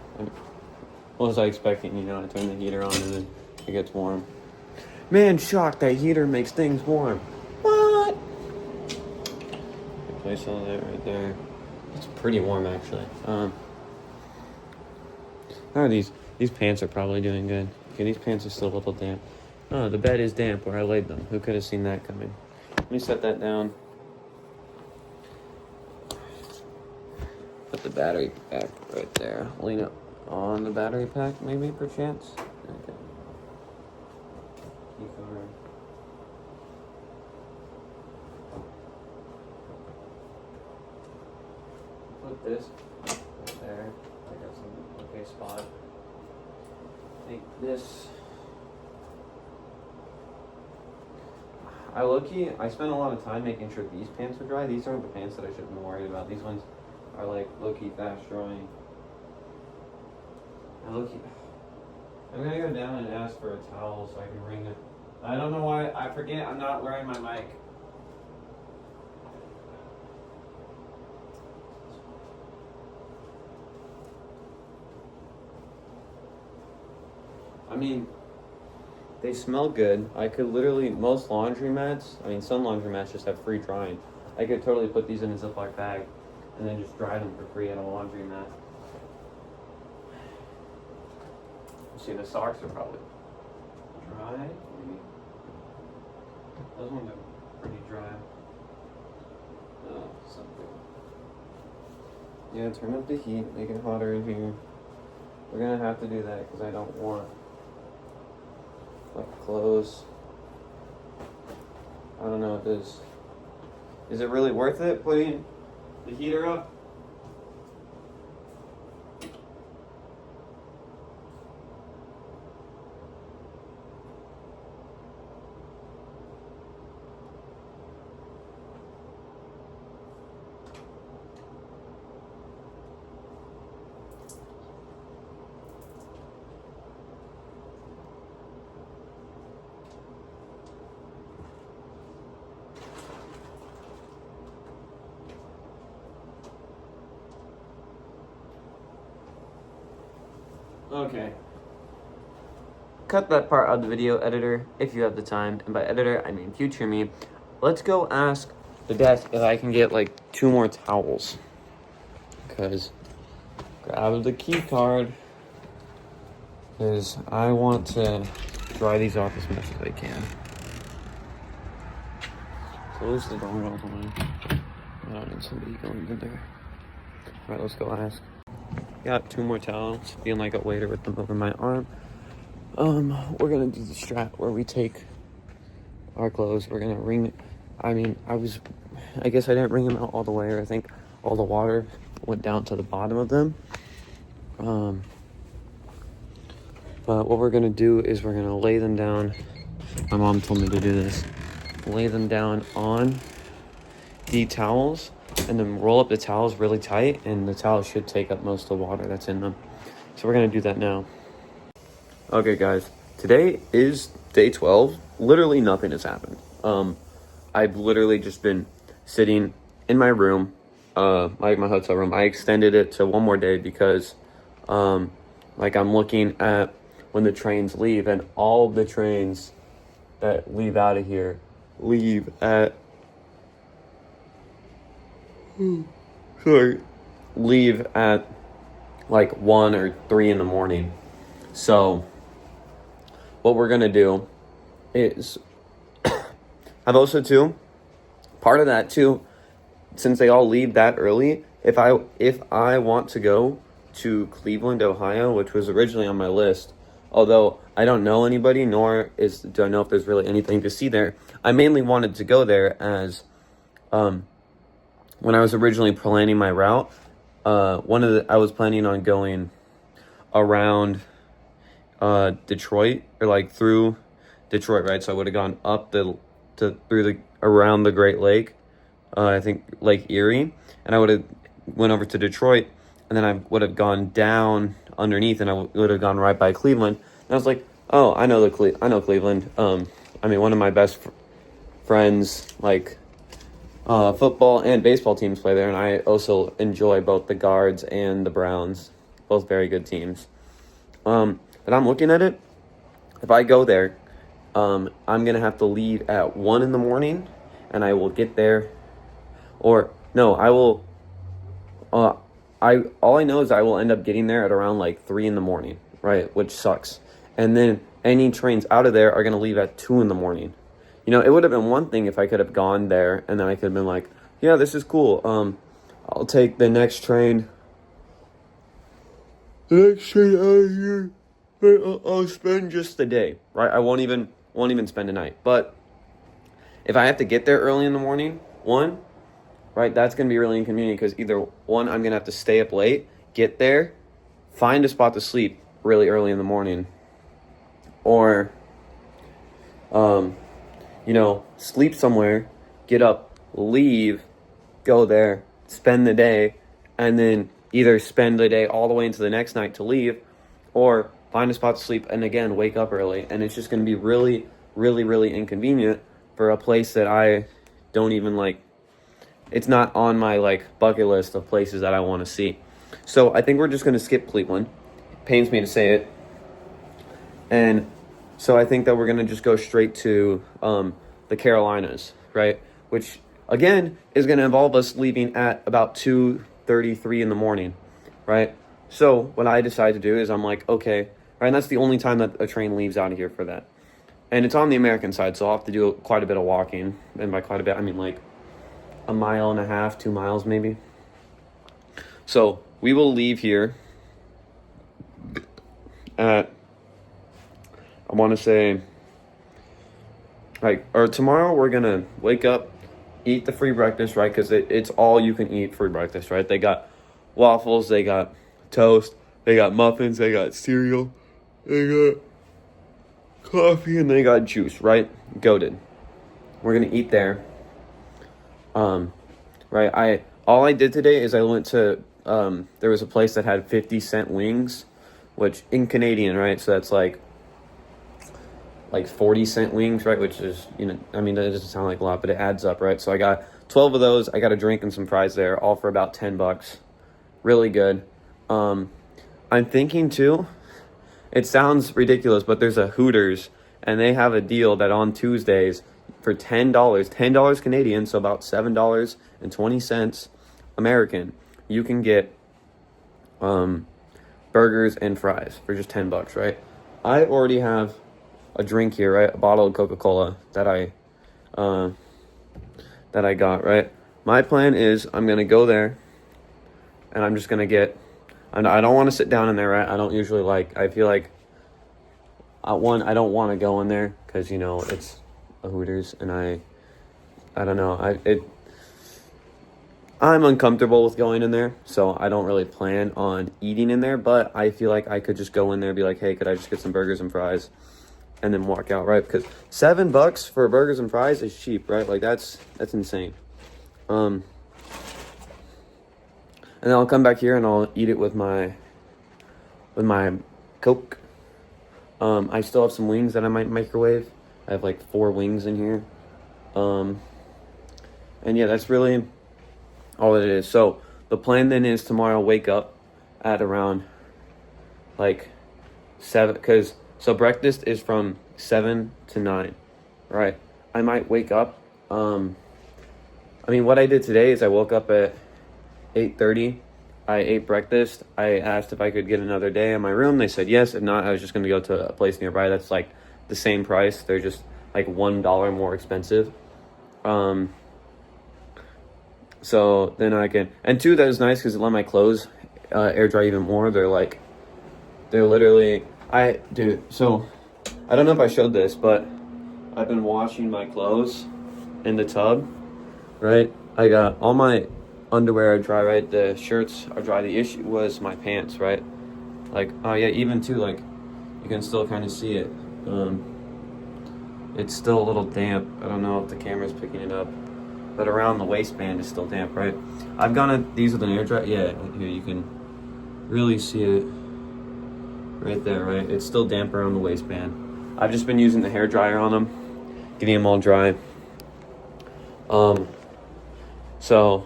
What was I expecting? You know, I turn the heater on and then it gets warm. Man, shocked that heater makes things warm. What? Place all that right there. It's pretty warm, actually. Oh, these pants are probably doing good. Okay, these pants are still a little damp. Oh, the bed is damp where I laid them. Who could have seen that coming? Let me set that down. Put the battery pack right there. Lean it on the battery pack, maybe, perchance. Okay. Keep going. Put this right there. I got some okay spot. Take this. I spent a lot of time making sure these pants were dry. These aren't the pants that I should have been worried about. These ones are like low-key fast drying. I'm gonna go down and ask for a towel so I can wring it. I don't know why, I forget I'm not wearing my mic. I mean, they smell good. I could literally, most laundromats, some laundromats just have free drying. I could totally put these in a Ziploc bag and then just dry them for free at a laundromat. See, the socks are probably dry, maybe. Those ones are pretty dry. Oh, something. Yeah, turn up the heat, make it hotter in here. We're gonna have to do that because I don't want like clothes. I don't know if this is it really worth it putting the heater up? Okay. Cut that part out of the video, editor, if you have the time. And by editor, I mean future me. Let's go ask the desk if I can get like 2 more towels. Because grab the key card. Because I want to dry these off as much as I can. Close the door all the way. I don't need somebody going in there. Alright, let's go ask. Got 2 more towels. Feeling like a waiter with them over my arm. We're gonna do the strap where we take our clothes. We're gonna wring. I guess I didn't wring them out all the way, or I think all the water went down to the bottom of them. But what we're gonna do is we're gonna lay them down. My mom told me to do this. Lay them down on the towels and then roll up the towels really tight, and the towels should take up most of the water that's in them. So we're gonna do that now. Okay guys, today is day 12. Literally nothing has happened. I've literally just been sitting in my room, like my hotel room. I extended it to 1 more day because like I'm looking at when the trains leave, and all the trains that leave out of here leave at like 1 or 3 in the morning. So what we're gonna do is I've also too, part of that too, since they all leave that early, if I want to go to Cleveland, Ohio, which was originally on my list, although I don't know anybody, do I know if there's really anything to see there. I mainly wanted to go there as when I was originally planning my route, I was planning on going around Detroit, or like through Detroit, right? So I would have gone up around the Great Lake, I think Lake Erie, and I would have went over to Detroit, and then I would have gone down underneath, and I would have gone right by Cleveland. And I was like, oh, I know Cleveland. I mean, one of my best friends, like football and baseball teams play there, and I also enjoy both the Guards and the Browns, both very good teams. But I'm looking at it. If I go there, I'm gonna have to leave at 1 in the morning, and I will get there, or no, I will. All I know is I will end up getting there at around like 3 in the morning, right? Which sucks. And then any trains out of there are gonna leave at 2 in the morning. You know, it would have been one thing if I could have gone there, and then I could have been like, yeah, this is cool. I'll take the next train. The next train out of here. I'll spend just the day, right? I won't even spend a night. But if I have to get there early in the morning, right, that's going to be really inconvenient, because either one, I'm going to have to stay up late, get there, find a spot to sleep really early in the morning, or, sleep somewhere, get up, leave, go there, spend the day, and then either spend the day all the way into the next night to leave, or find a spot to sleep and again wake up early. And it's just going to be really, really, really inconvenient for a place that I don't even like. It's not on my like bucket list of places that I want to see. So I think we're just going to skip Cleveland. Pains me to say it. And so I think that we're going to just go straight to the Carolinas, right? Which again is going to involve us leaving at about 2:33 in the morning, right? So what I decide to do is I'm like, okay, right, and that's the only time that a train leaves out of here for that. And it's on the American side, so I'll have to do quite a bit of walking. And by quite a bit, I mean like 1.5 miles, 2 miles maybe. So we will leave here at, I want to say, or tomorrow we're going to wake up, eat the free breakfast, right? Because it's all you can eat free breakfast, right? They got waffles, they got toast, they got muffins, they got cereal, they got coffee, and they got juice, right? Goated. We're gonna eat there. Right. All I did today is I went to there was a place that had 50-cent wings, which in Canadian, right? So that's like 40-cent wings, right? Which is, I mean, that doesn't sound like a lot, but it adds up, right? So I got 12 of those. I got a drink and some fries there, all for about $10. Really good. I'm thinking too, it sounds ridiculous, but there's a Hooters, and they have a deal that on Tuesdays for $10 Canadian, so about $7.20 American, you can get burgers and fries for just $10, right? I already have a drink here, right? A bottle of Coca-Cola that I got, right? My plan is I'm gonna go there, and I'm just gonna get. I don't want to sit down in there, right? I don't usually like. I feel like I don't want to go in there because it's a Hooters, and I don't know. I'm uncomfortable with going in there, so I don't really plan on eating in there. But I feel like I could just go in there and be like, hey, could I just get some burgers and fries, and then walk out, right? Because $7 for burgers and fries is cheap, right? Like that's insane. And then I'll come back here and I'll eat it with my Coke. I still have some wings that I might microwave. I have like 4 wings in here. And yeah, that's really all it is. So the plan then is tomorrow wake up at around like 7, so breakfast is from 7 to 9, right? I might wake up. What I did today is I woke up at 8:30. I ate breakfast. I asked if I could get another day in my room. They said yes. If not, I was just going to go to a place nearby that's like the same price. They're just like $1 more expensive. So then I can, and two, that is nice because it let my clothes air dry even more. They're literally, so I don't know if I showed this, but I've been washing my clothes in the tub, right? I got all my underwear are dry, right? The shirts are dry. The issue was my pants, right? Like, oh yeah, even too, like, you can still kind of see it. It's still a little damp. I don't know if the camera's picking it up, but around the waistband is still damp, right? I've gone these with an air dry. Yeah, here you can really see it right there, right? It's still damp around the waistband. I've just been using the hair dryer on them, getting them all dry. So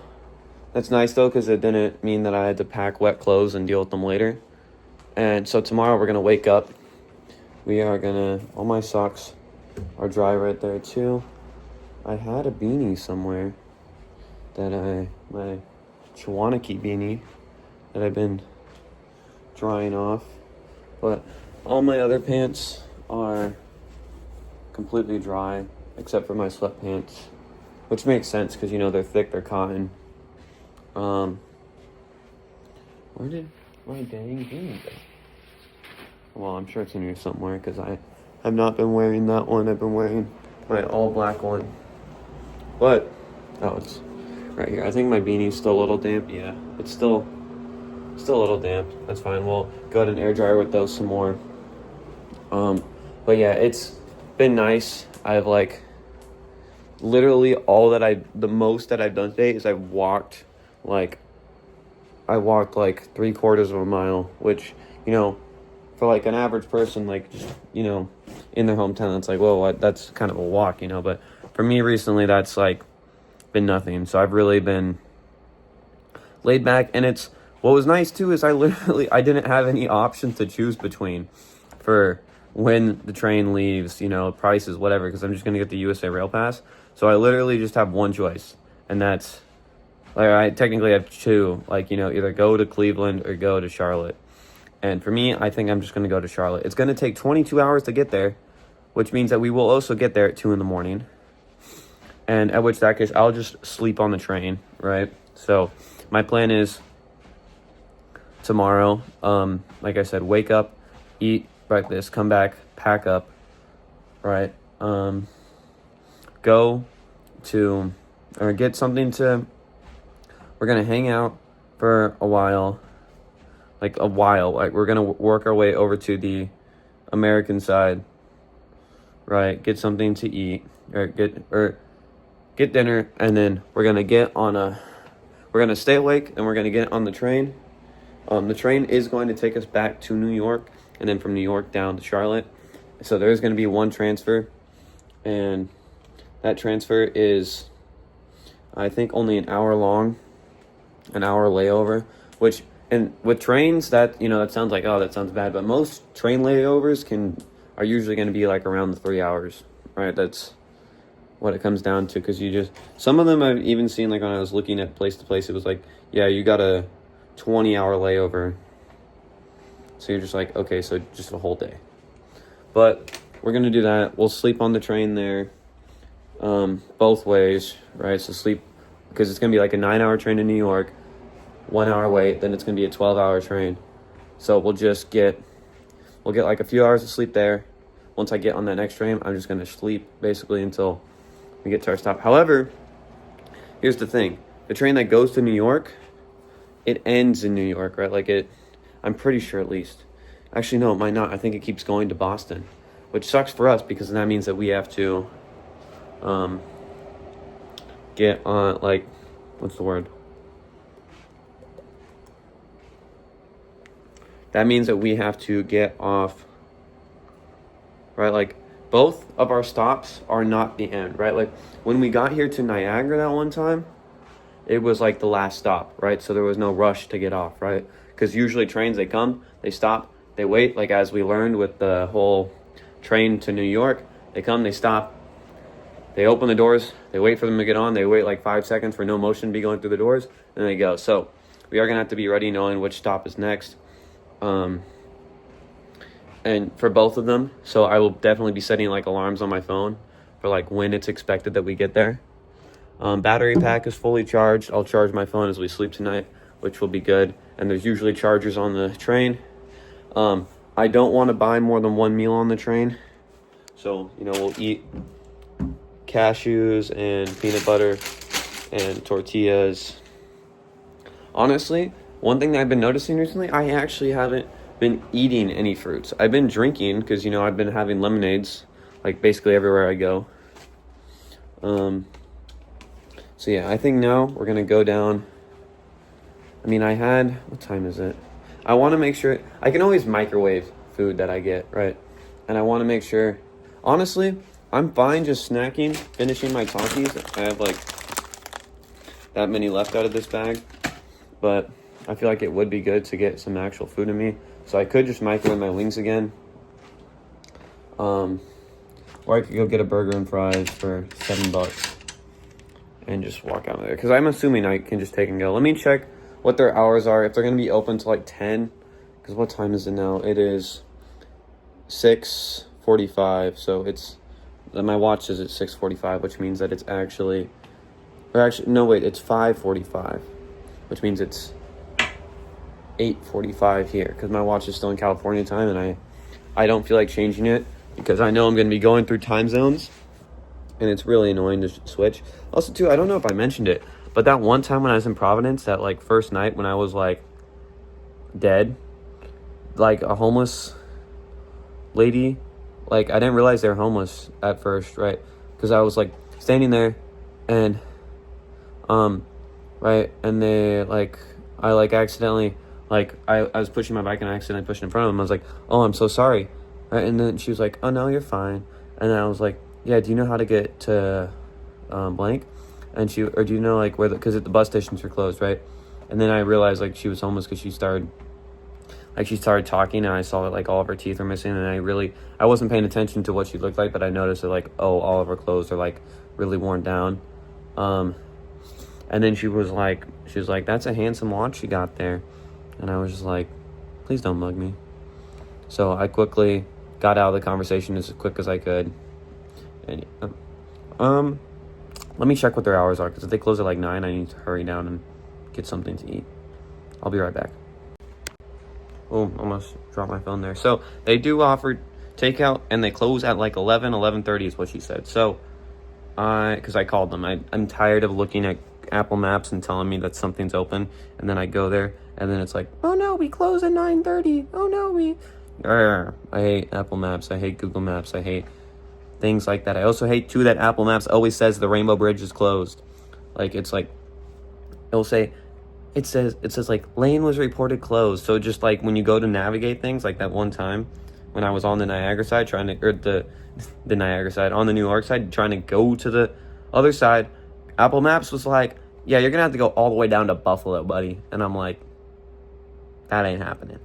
that's nice though, because it didn't mean that I had to pack wet clothes and deal with them later. And so tomorrow we're gonna wake up. All my socks are dry right there too. I had a beanie somewhere my Chawanaki beanie that I've been drying off. But all my other pants are completely dry except for my sweatpants, which makes sense because they're thick, they're cotton. Where did my dang beanie go? Well, I'm sure it's in here somewhere because I have not been wearing that one. I've been wearing my all black one. But, it's right here. I think my beanie's still a little damp. Yeah, it's still a little damp. That's fine. We'll go ahead and air dryer with those some more. But yeah, it's been nice. I've literally the most that I've done today is I walked 3/4 of a mile, which, for an average person, in their hometown, it's whoa, that's kind of a walk, but for me recently, that's been nothing. So I've really been laid back, and what was nice too is I didn't have any options to choose between for when the train leaves, prices, whatever, because I'm just going to get the USA Rail Pass. So I literally just have one choice, and that's, I technically have two, either go to Cleveland or go to Charlotte. And for me, I think I'm just going to go to Charlotte. It's going to take 22 hours to get there, which means that we will also get there at 2 a.m. And at which that case, I'll just sleep on the train, right? So my plan is tomorrow, like I said, wake up, eat breakfast, come back, pack up, right? Get something we're going to hang out for a while. We're going to work our way over to the American side, right? Get something to eat, or get dinner, and then we're going to stay awake, and we're going to get on the train. The train is going to take us back to New York, and then from New York down to Charlotte. So there's going to be one transfer, and that transfer is, I think, only an hour long, an hour layover, which And with trains, that that sounds like, oh, that sounds bad, but most train layovers are usually going to be like around the 3 hours, right? That's what it comes down to, because some of them I've even seen, like when I was looking at place to place, it was like, yeah, you got a 20-hour layover. So you're just like, okay, so just a whole day. But we're going to do that. We'll sleep on the train there, both ways, right? So sleep, because it's going to be like a 9-hour train to New York, 1 hour wait, then it's going to be a 12-hour train. So we'll get like a few hours of sleep there. Once I get on that next train, I'm just going to sleep basically until we get to our stop. However, here's the thing. The train that goes to New York, it ends in New York, right? Like I'm pretty sure at least. Actually, no, it might not. I think it keeps going to Boston, which sucks for us because that means that we have to get on, like, what's the word? That means that we have to get off, right? Like, both of our stops are not the end, right? Like, when we got here to Niagara that one time, it was like the last stop, right? So there was no rush to get off, right? Because usually trains, they come, they stop, they wait. Like, as we learned with the whole train to New York, they come, they stop, they open the doors, they wait for them to get on, they wait like 5 seconds for no motion to be going through the doors, and they go. So we are going to have to be ready knowing which stop is next. And for both of them, so I will definitely be setting like alarms on my phone for like when it's expected that we get there. Battery pack is fully charged. I'll charge my phone as we sleep tonight, which will be good. And there's usually chargers on the train. I don't want to buy more than one meal on the train. So, we'll eat cashews and peanut butter and tortillas. Honestly, one thing that I've been noticing recently, I actually haven't been eating any fruits. I've been drinking because, I've been having lemonades, like basically everywhere I go. So yeah, I think now we're going to go down. I mean, what time is it? I want to make sure, I can always microwave food that I get, right? And I want to make sure, honestly, I'm fine just snacking, finishing my Takis. I have like that many left out of this bag, but I feel like it would be good to get some actual food in me. So I could just microwave my wings again. Or I could go get a burger and fries for $7 and just walk out of there. Because I'm assuming I can just take and go. Let me check what their hours are. If they're going to be open till like 10. Because what time is it now? It is 6:45. So my watch says it's 6:45, which means that it's it's 5:45. Which means it's 8:45 here. Because my watch is still in California time. And I don't feel like changing it. Because I know I'm going to be going through time zones. And it's really annoying to switch. Also, too, I don't know if I mentioned it, but that one time when I was in Providence, that, like, first night when I was, like, dead, like, a homeless lady, like, I didn't realize they were homeless at first, right? Because I was, like, standing there, and, right, and they, like, I, like, accidentally, like, I was pushing my bike, and I accidentally pushed in front of them. I was like, oh, I'm so sorry, right? And then she was like, oh, no, you're fine. And then I was like, yeah, do you know how to get to blank? And do you know, like, where because the bus stations are closed, right? And then I realized, like, she was homeless because she started talking, and I saw that, like, all of her teeth were missing, and I wasn't paying attention to what she looked like, but I noticed that, like, oh, all of her clothes are, like, really worn down. And then she was like, that's a handsome watch you got there. And I was just like, please don't mug me. So I quickly got out of the conversation as quick as I could. And let me check what their hours are, because if they close at like 9, I need to hurry down and get something to eat. I'll be right back. Oh, almost dropped my phone there. So they do offer takeout, and they close at like 11:30 is what she said. So because I called them, I'm tired of looking at Apple Maps and telling me that something's open, and then I go there, and then it's like, oh no, we close at 9:30. Oh no, I hate Apple Maps. I hate Google Maps. I hate things like that. I also hate, too, that Apple Maps always says the Rainbow Bridge is closed. Like, it's like, it says like, lane was reported closed. So just like when you go to navigate things, like that one time when I was on the Niagara side on the New York side, trying to go to the other side, Apple Maps was like, yeah, you're going to have to go all the way down to Buffalo, buddy. And I'm like, That ain't happening.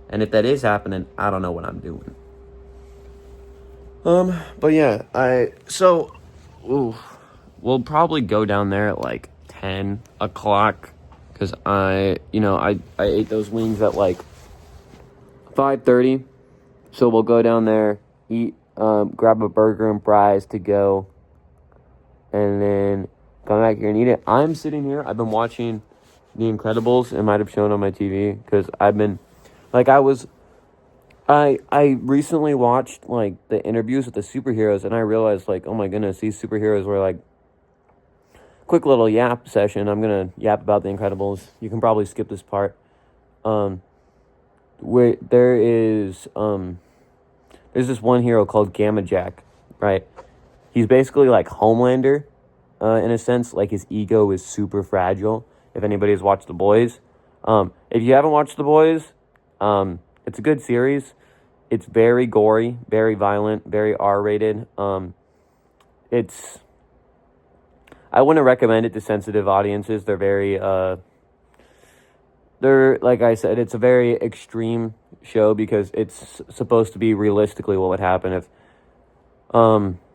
And if that is happening, I don't know what I'm doing. But yeah, we'll probably go down there at like 10 o'clock, because I ate those wings at like 5:30, so we'll go down there, eat, grab a burger and fries to go, and then come back here and eat it. I'm sitting here, I've been watching The Incredibles. It might have shown on my TV, because I've been, like, I recently watched, like, the interviews with the superheroes, and I realized, like, oh my goodness, these superheroes were, like, quick little yap session. I'm gonna yap about The Incredibles. You can probably skip this part. Where there's this one hero called Gamma Jack, right? He's basically like Homelander, in a sense. Like, his ego is super fragile. If anybody has watched The Boys. If you haven't watched The Boys, it's a good series. It's very gory, very violent, very R-rated. I wouldn't recommend it to sensitive audiences. They're very, like I said, it's a very extreme show, because it's supposed to be realistically what would happen if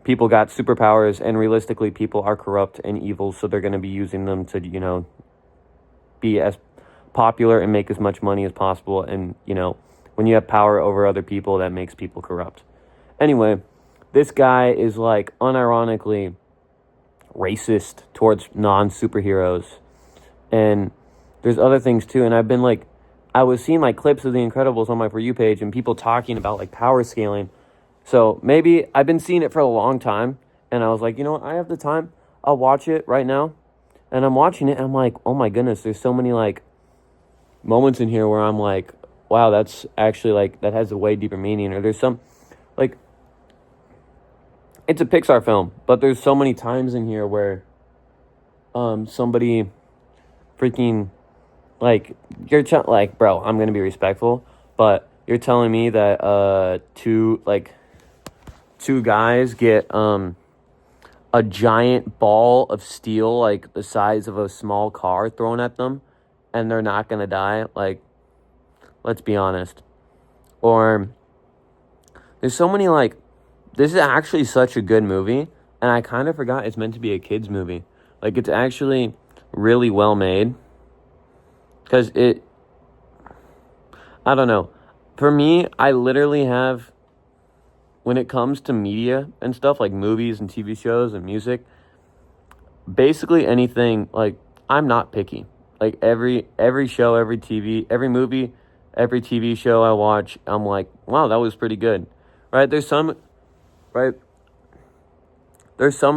people got superpowers, and realistically people are corrupt and evil, so they're going to be using them to, be as popular and make as much money as possible. And, when you have power over other people, that makes people corrupt. Anyway, this guy is, like, unironically racist towards non-superheroes. And there's other things too. And I've been, like, I was seeing, like, clips of The Incredibles on my For You page, and people talking about, like, power scaling. So maybe I've been seeing it for a long time, and I was like, you know what, I have the time, I'll watch it right now. And I'm watching it, and I'm like, oh my goodness, there's so many, like, moments in here where I'm like, wow, that's actually, like, that has a way deeper meaning. Or there's some, like, it's a Pixar film, but there's so many times in here where somebody freaking, like, like, bro, I'm gonna be respectful, but you're telling me that two guys get a giant ball of steel, like the size of a small car, thrown at them, and they're not gonna die? Like, let's be honest. Or there's so many, like, this is actually such a good movie, and I kind of forgot it's meant to be a kid's movie. Like, it's actually really well made, because I don't know. For me, I literally have, when it comes to media and stuff, like movies and TV shows and music, basically anything, like, I'm not picky. Like, every show, every movie, every TV show I watch, I'm like, wow, that was pretty good. Right? There's some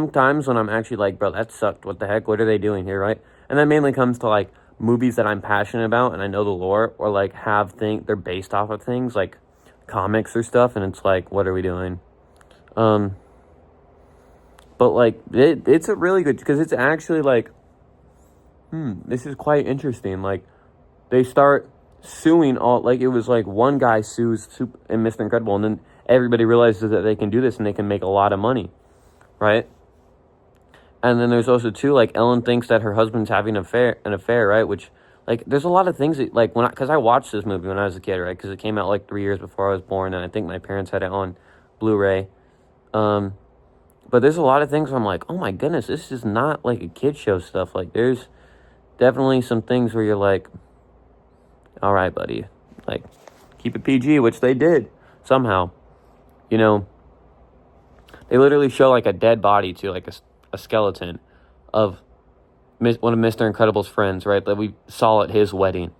times when I'm actually like, bro, that sucked. What the heck? What are they doing here, right? And that mainly comes to, like, movies that I'm passionate about and I know the lore, or, like, they're based off of things, like comics or stuff, and it's like, what are we doing? But, like, it's a really good, because it's actually, like, this is quite interesting. Like, they start suing all, like, it was like one guy sues in Mr. Incredible, and then everybody realizes that they can do this and they can make a lot of money, right? And then there's also too, like, Ellen thinks that her husband's having an affair, right? Which, like, there's a lot of things that, like, because I watched this movie when I was a kid, right? Because it came out, like, 3 years before I was born, and I think my parents had it on Blu-ray. But there's a lot of things where I'm like, oh my goodness, this is not, like, a kid show stuff. Like, there's definitely some things where you're like, all right, buddy, like, keep it PG, which they did somehow. They literally show, like, a dead body too, like a skeleton of one of Mr. Incredible's friends, right, that we saw at his wedding,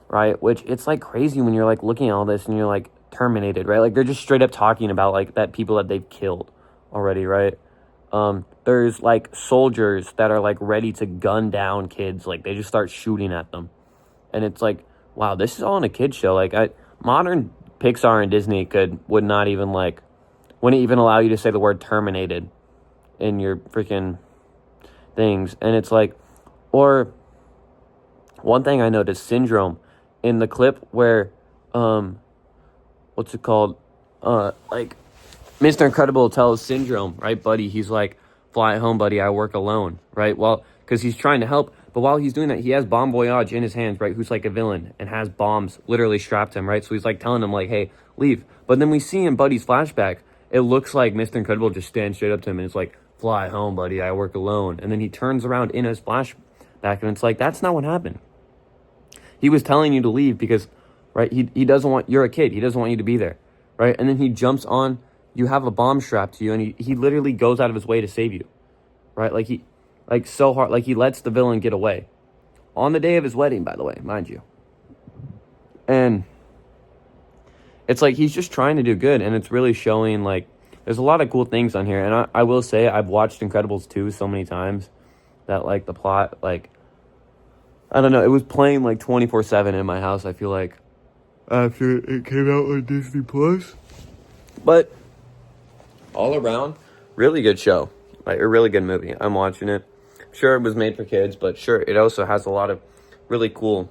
right? Which, it's, like, crazy when you're, like, looking at all this and you're, like, terminated, right? Like, they're just straight up talking about, like, that people that they've killed already, right? There's, like, soldiers that are, like, ready to gun down kids. Like, they just start shooting at them. And it's like, wow, this is all in a kid's show. Like, modern Pixar and Disney wouldn't even allow you to say the word terminated in your freaking things. And it's like, or one thing I noticed, Syndrome, in the clip where, what's it called? Like, Mr. Incredible tells Syndrome, right, buddy, he's like, fly home, buddy, I work alone, right? Well, because he's trying to help, But while he's doing that, he has Bon Voyage in his hands, right? Who's like a villain and has bombs literally strapped to him, right? So he's like telling him like, hey, leave. But then we see in Buddy's flashback, it looks like Mr. Incredible just stands straight up to him and it's like, fly home, buddy, I work alone. And then he turns around in his flashback and it's like, that's not what happened. He was telling you to leave because, right, he doesn't want, you're a kid, he doesn't want you to be there, right? And then he jumps on, you have a bomb strapped to you, and he literally goes out of his way to save you, right? Like so hard, like he lets the villain get away. On the day of his wedding, by the way, mind you. And it's like he's just trying to do good, and it's really showing, like, there's a lot of cool things on here. And I will say, I've watched Incredibles 2 so many times that, like, the plot, like, I don't know, it was playing, like, 24/7 in my house, I feel like, after it came out on Disney+. But all around, really good show. Like, a really good movie. I'm watching it. Sure, it was made for kids, but sure, it also has a lot of really cool,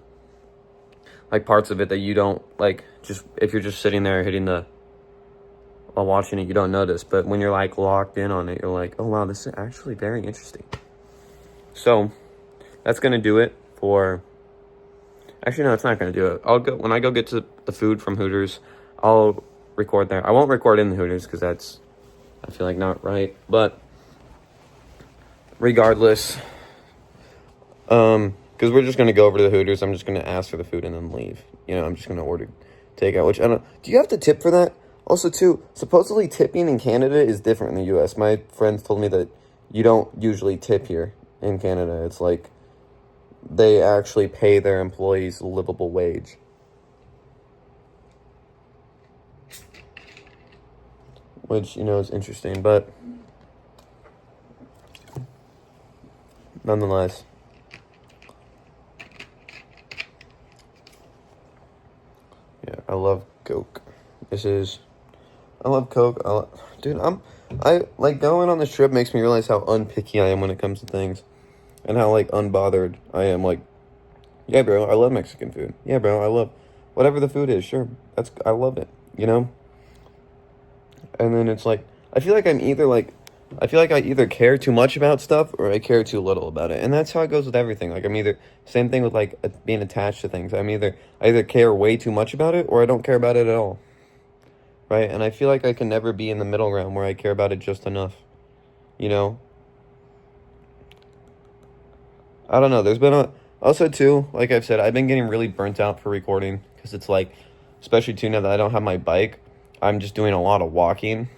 like, parts of it that you don't, like, just, if you're just sitting there while watching it, you don't notice. But when you're, like, locked in on it, you're like, oh, wow, this is actually very interesting. So, that's going to do it for, actually, no, it's not going to do it. When I go get to the food from Hooters, I'll record there. I won't record in the Hooters, because that's, I feel like, not right. But regardless, because we're just going to go over to the Hooters, I'm just going to ask for the food and then leave. You know, I'm just going to order takeout, which I don't, do you have to tip for that? Also, too, supposedly tipping in Canada is different in the U.S. My friends told me that you don't usually tip here in Canada. It's like they actually pay their employees a livable wage. Which, you know, is interesting, but nonetheless. Yeah, I love Coke. I love Coke. Dude, I like going on this trip makes me realize how unpicky I am when it comes to things. And how, like, unbothered I am. Like, yeah, bro, I love Mexican food. Yeah, bro, I love whatever the food is. Sure, I love it, you know? And then it's like, I feel like I either care too much about stuff or I care too little about it. And that's how it goes with everything. Like, same thing with, like, being attached to things. I either care way too much about it or I don't care about it at all. Right? And I feel like I can never be in the middle ground where I care about it just enough. You know? I don't know. There's been also, too, like I've said, I've been getting really burnt out for recording. Because it's like, especially, too, now that I don't have my bike, I'm just doing a lot of walking.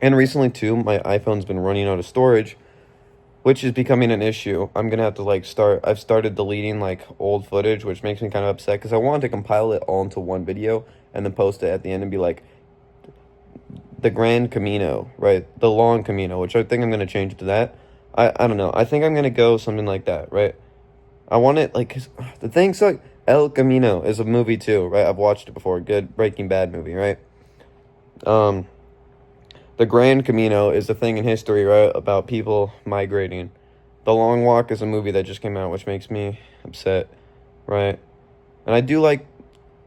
And recently, too, my iPhone's been running out of storage, which is becoming an issue. I'm going to have to, like, I've started deleting, like, old footage, which makes me kind of upset. Because I wanted to compile it all into one video and then post it at the end and be like, the Grand Camino, right? The Long Camino, which I think I'm going to change to that. I don't know. I think I'm going to go something like that, right? I want it, like, 'cause the thing, so, like, El Camino is a movie, too, right? I've watched it before. Good Breaking Bad movie, right? The Grand Camino is a thing in history, right? About people migrating. The Long Walk is a movie that just came out, which makes me upset, right? And I do like,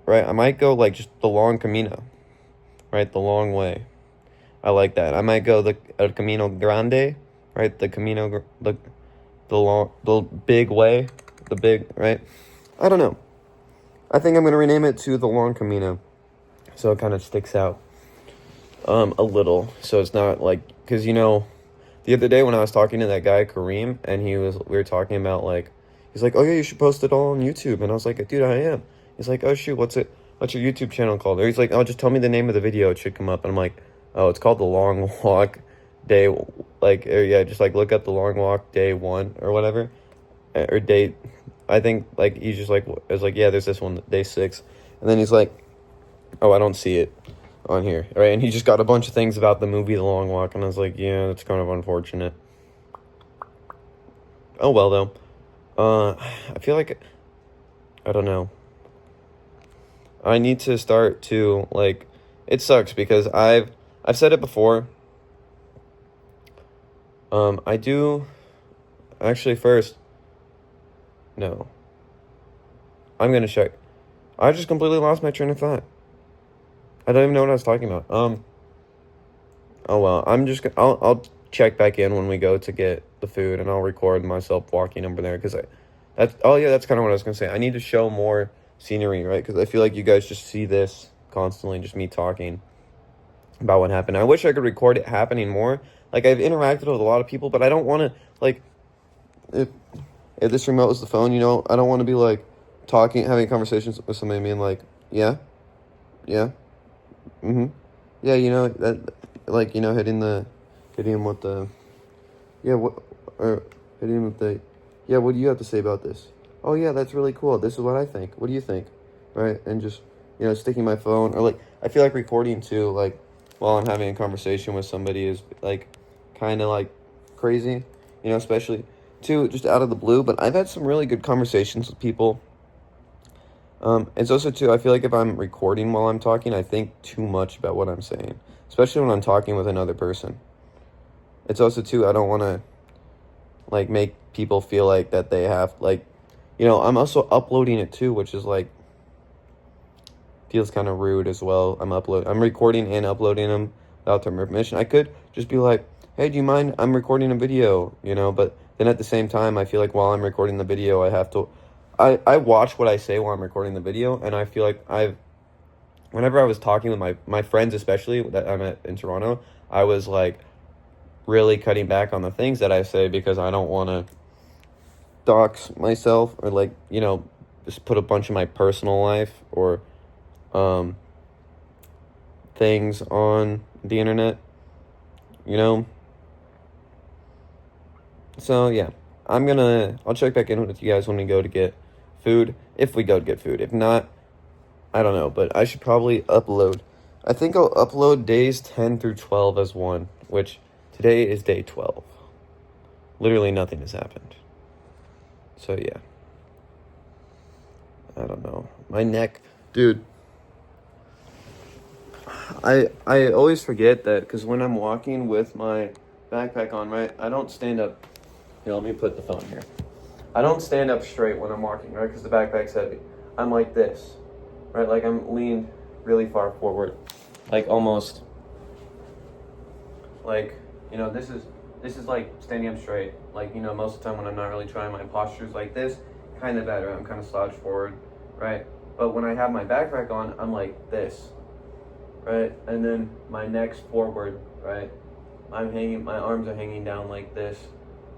right? I might go, like, just the Long Camino, right? The long way. I like that. I might go the El Camino Grande, right? The Camino, the big way, the big, right? I don't know. I think I'm going to rename it to the Long Camino, so it kind of sticks out a little, so it's not like, because, you know, the other day when I was talking to that guy Kareem, and we were talking about, like, he's like, oh yeah, you should post it all on YouTube, and I was like, dude, I am. He's like, oh shoot, what's your YouTube channel called? Or he's like, oh, just tell me the name of the video, it should come up. And I'm like, oh, it's called The Long Walk Day, like, or yeah, just like look up The Long Walk Day 1 or whatever, or day, I think, like, he's just like, I was like, yeah, there's this one, Day 6, and then he's like, oh, I don't see it on here, right? And he just got a bunch of things about the movie The Long Walk, and I was like, yeah, that's kind of unfortunate. Oh well, though. I feel like, I don't know, I need to start to, like, it sucks because I've said it before. I do, actually, first, no, I'm gonna check. I just completely lost my train of thought. I don't even know what I was talking about. Oh well, I'm just gonna, I'll check back in when we go to get the food, and I'll record myself walking over there, because that's kind of what I was gonna say. I need to show more scenery, right? Because I feel like you guys just see this constantly, just me talking about what happened. I wish I could record it happening more. Like, I've interacted with a lot of people, but I don't want to, like, if this remote was the phone, you know, I don't want to be, like, having conversations with somebody being like, yeah, mm-hmm, yeah, you know, that, like, you know, hitting him with the, yeah, yeah, what do you have to say about this? Oh, yeah, that's really cool. This is what I think. What do you think? Right? And just, you know, sticking my phone, or, like, I feel like recording, too, like, while I'm having a conversation with somebody is, like, kind of, like, crazy, you know, especially, too, just out of the blue. But I've had some really good conversations with people. It's also, too, I feel like if I'm recording while I'm talking, I think too much about what I'm saying, especially when I'm talking with another person. It's also, too, I don't want to, like, make people feel like that they have, like, you know, I'm also uploading it, too, which is, like, feels kind of rude as well. I'm recording and uploading them without their permission. I could just be like, hey, do you mind? I'm recording a video, you know, but then at the same time, I feel like while I'm recording the video, I have to, I watch what I say while I'm recording the video, and I feel like whenever I was talking with my friends, especially that I'm in Toronto, I was, like, really cutting back on the things that I say, because I don't want to dox myself, or, like, you know, just put a bunch of my personal life or things on the internet, you know. So yeah, I'll check back in with you guys when we go to get food, if we go to get food. If not, I don't know, but I should probably upload. I think I'll upload days 10 through 12 as one, which today is day 12. Literally nothing has happened. So yeah, I don't know. My neck, dude. I always forget that, because when I'm walking with my backpack on, right, I don't stand up. Here, let me put the phone here. I don't stand up straight when I'm walking, right, because the backpack's heavy. I'm like this, right, like I'm leaned really far forward, like almost, like, you know, this is like standing up straight. Like, you know, most of the time when I'm not really trying, my posture's like this, kind of better. I'm kind of slouched forward, right? But when I have my backpack on, I'm like this, right? And then my neck's forward, right? My arms are hanging down like this,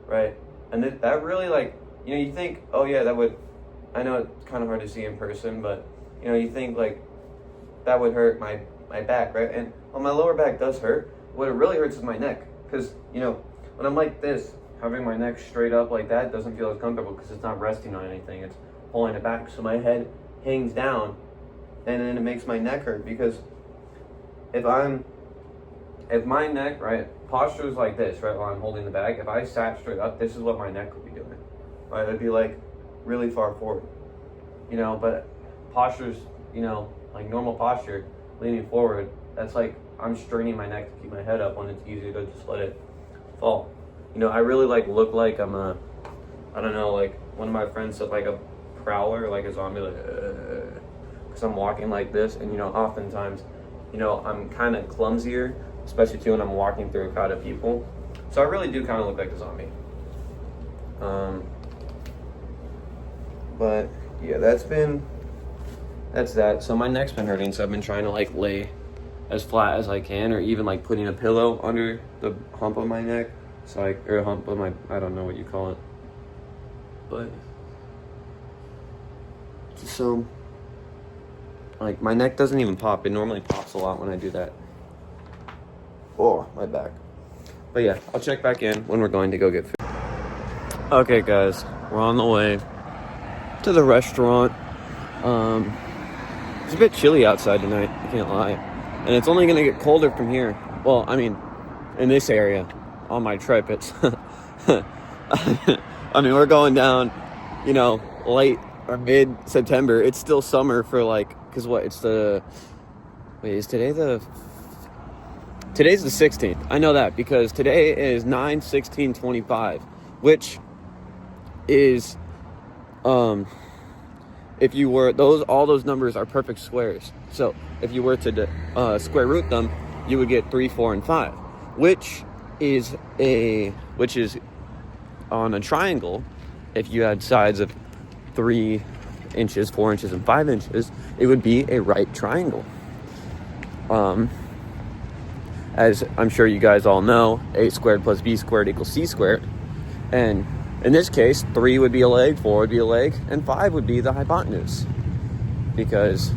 right? And that really, like, you know, you think, oh yeah, I know it's kind of hard to see in person, but, you know, you think, like, that would hurt my back, right? And, well, my lower back does hurt. What it really hurts is my neck, because, you know, when I'm like this, having my neck straight up like that doesn't feel as comfortable, because it's not resting on anything, it's pulling it back, so my head hangs down, and then it makes my neck hurt, because if my neck, right, posture is like this, right, while I'm holding the bag, if I sat straight up, this is what my neck would be doing, right? It'd be, like, really far forward, you know. But posture's, you know, like normal posture, leaning forward, that's like I'm straining my neck to keep my head up, when it's easy to just let it fall. You know, I really, like, look like I'm I don't know, like, one of my friends said, like, a prowler, like a zombie, like, because I'm walking like this, and, you know, oftentimes, you know, I'm kind of clumsier, especially too when I'm walking through a crowd of people. So I really do kind of look like a zombie. But yeah, that's that. So my neck's been hurting, so I've been trying to, like, lay as flat as I can, or even, like, putting a pillow under the hump of my neck, or a hump of my, I don't know what you call it. But so, like, my neck doesn't even pop. It normally pops a lot when I do that. Oh, my back. But yeah, I'll check back in when we're going to go get food. Okay, guys, we're on the way to the restaurant. It's a bit chilly outside tonight, I can't lie. And it's only going to get colder from here. Well, I mean, in this area, on my trip, it's... I mean, we're going down, you know, late or mid-September. It's still summer for, like... Because what, it's the... Wait, is today the... Today's the 16th. I know that because today is 9/16/25, which is, if you were, all those numbers are perfect squares. So if you were to square root them, you would get 3, 4, and 5, which is on a triangle, if you had sides of 3 inches, 4 inches, and 5 inches, it would be a right triangle. As I'm sure you guys all know, a squared plus b squared equals c squared. And in this case, 3 would be a leg, 4 would be a leg, and 5 would be the hypotenuse. Because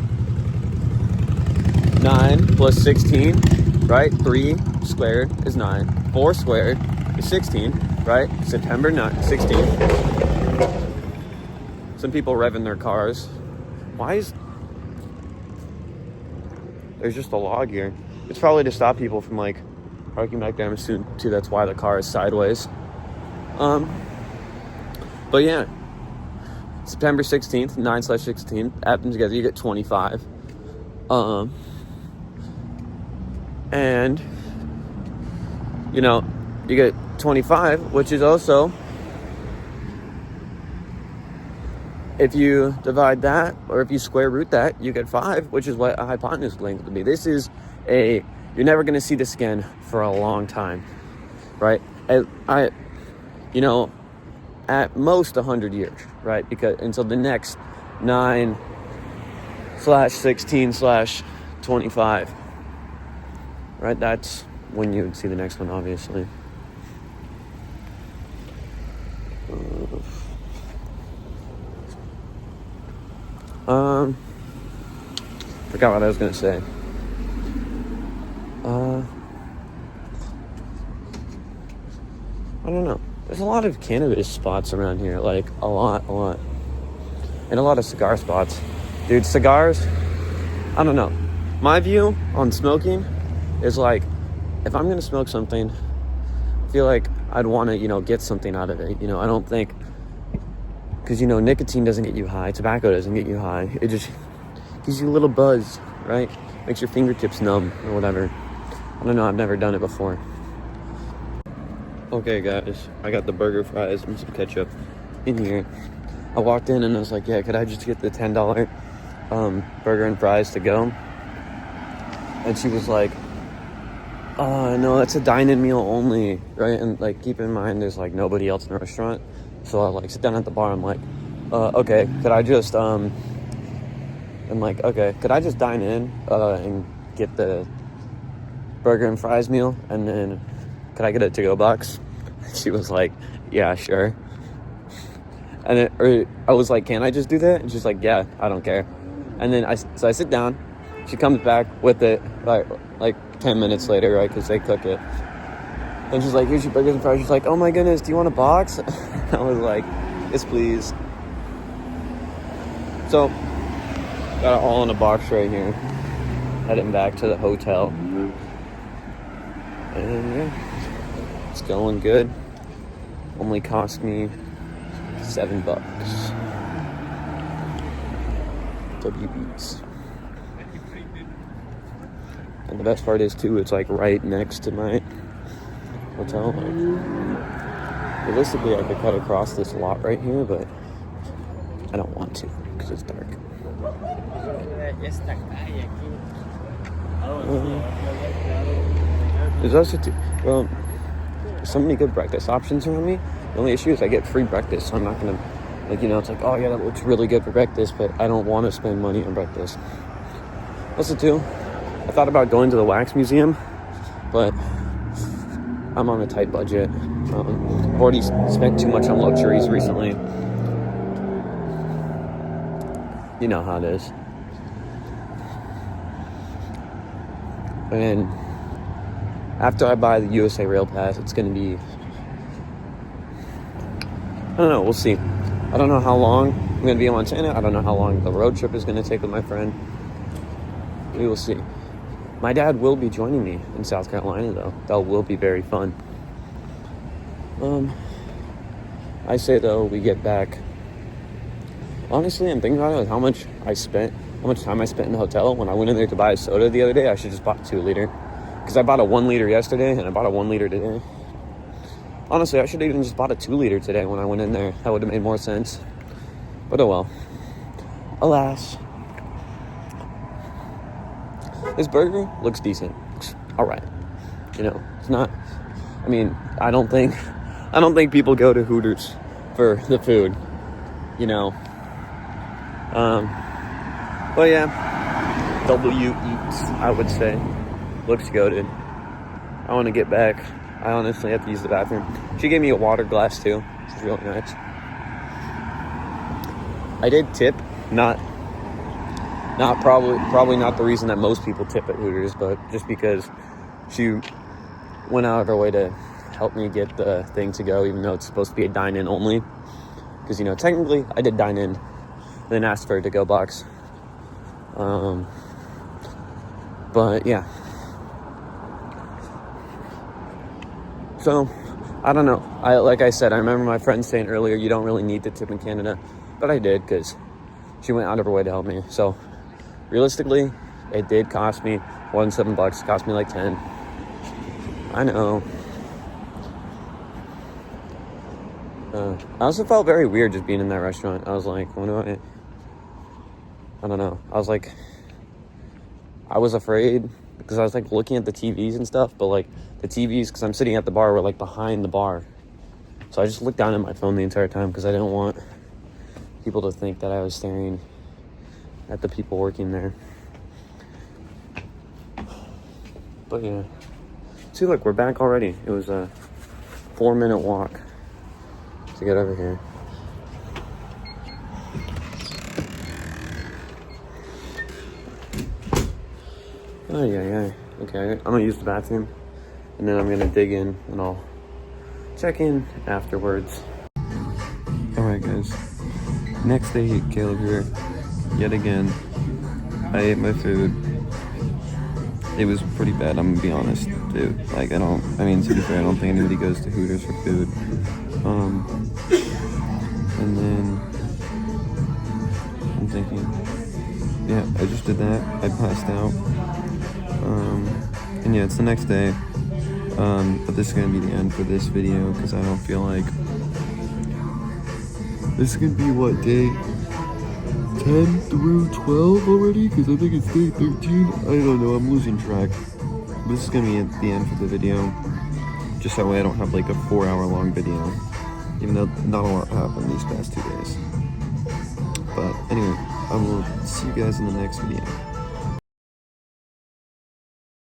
9 plus 16, right? 3 squared is 9. 4 squared is 16, right? September 16th. Some people revving their cars. Why is... There's just a log here. It's probably to stop people from, like, parking back there. I'm assuming, too, that's why the car is sideways. But yeah. September 16th, 9/16, add them together, you get 25. And, you know, you get 25, which is also, if you divide that, or if you square root that, you get 5, which is what a hypotenuse length would be. This is you're never going to see this again for a long time, right? You know, at most 100 years, right? Because until the next 9/16/25, right? That's when you would see the next one, obviously. Forgot what I was gonna say. I don't know. There's a lot of cannabis spots around here, like a lot. And a lot of cigar spots. Dude, cigars, I don't know. My view on smoking is like, if I'm gonna smoke something, I feel like I'd wanna, get something out of it. I don't think, because, nicotine doesn't get you high, tobacco doesn't get you high. It just gives you a little buzz, right? Makes your fingertips numb or whatever. I don't know, I've never done it before. Okay, guys, I got the burger, fries, and some ketchup in here. I walked in and I was like, yeah, could I just get the $10 burger and fries to go? And she was like, no, that's a dine-in meal only, right? And, like, keep in mind, there's, like, nobody else in the restaurant. So I, like, sit down at the bar. I'm like, okay, could I just, I'm like, okay, could I just dine in and get the burger and fries meal? And then could I get a to-go box? She was like, yeah, sure. And I was like, can I just do that? And she's like, yeah, I don't care. And then I sit down. She comes back with it like 10 minutes later, right? Because they cook it. And she's like, here's your burgers and fries. She's like, oh my goodness, do you want a box? I was like, yes, please. So, got it all in a box right here. Heading back to the hotel. And yeah, it's going good. Only cost me $7. WBs. And the best part is too, it's like right next to my hotel. Like, realistically, I could cut across this lot right here, but I don't want to because it's dark. There's also so many good breakfast options around me. The only issue is I get free breakfast, so I'm not gonna, it's like, oh yeah, that looks really good for breakfast, but I don't want to spend money on breakfast. Also too, I thought about going to the wax museum, but I'm on a tight budget. I've already spent too much on luxuries recently. You know how it is. And after I buy the USA Rail Pass, it's going to be, I don't know, we'll see. I don't know how long I'm going to be in Montana. I don't know how long the road trip is going to take with my friend. We will see. My dad will be joining me in South Carolina, though. That will be very fun. I say, though, we get back. Honestly, I'm thinking about it, like how much time I spent in the hotel. When I went in there to buy a soda the other day, I should just bought a 2-liter. Because I bought a 1-liter yesterday, and I bought a 1-liter today. Honestly, I should have even just bought a 2-liter today when I went in there. That would have made more sense. But oh well. Alas. This burger looks decent. Looks alright. It's not... I don't think I don't think people go to Hooters for the food, you know. But yeah, W Eats, I would say. Looks goated. I want to get back. I honestly have to use the bathroom. She gave me a water glass too, which is really nice. I did tip, not probably not the reason that most people tip at Hooters, but just because she went out of her way to help me get the thing to go, even though it's supposed to be a dine-in only. Because, you know, technically I did dine in, then asked for a to-go box. But yeah. So, I don't know. Like I said, I remember my friend saying earlier, you don't really need to tip in Canada. But I did, because she went out of her way to help me. So, realistically, it did cost me more than $7. It cost me like 10. I know. I also felt very weird just being in that restaurant. I was like, what do I don't know. I was like, I was afraid because I was like looking at the TVs and stuff, but like the TVs, because I'm sitting at the bar, were like behind the bar. So I just looked down at my phone the entire time because I didn't want people to think that I was staring at the people working there. But yeah. See, look, we're back already. It was a 4-minute walk to get over here. Oh, yeah. Okay, I'm gonna use the bathroom, and then I'm gonna dig in, and I'll check in afterwards. Alright, guys. Next day, Caleb here. Yet again, I ate my food. It was pretty bad, I'm gonna be honest, dude. Like, to be fair, I don't think anybody goes to Hooters for food. And then I'm thinking, yeah, I just did that. I passed out. And yeah, it's the next day. But this is gonna be the end for this video because I don't feel like this is gonna be what, day 10 through 12 already? Because I think it's day 13. I don't know, I'm losing track. This is gonna be at the end for the video. Just that way I don't have like a 4-hour long video. Even though not a lot happened these past 2 days. But anyway, I will see you guys in the next video.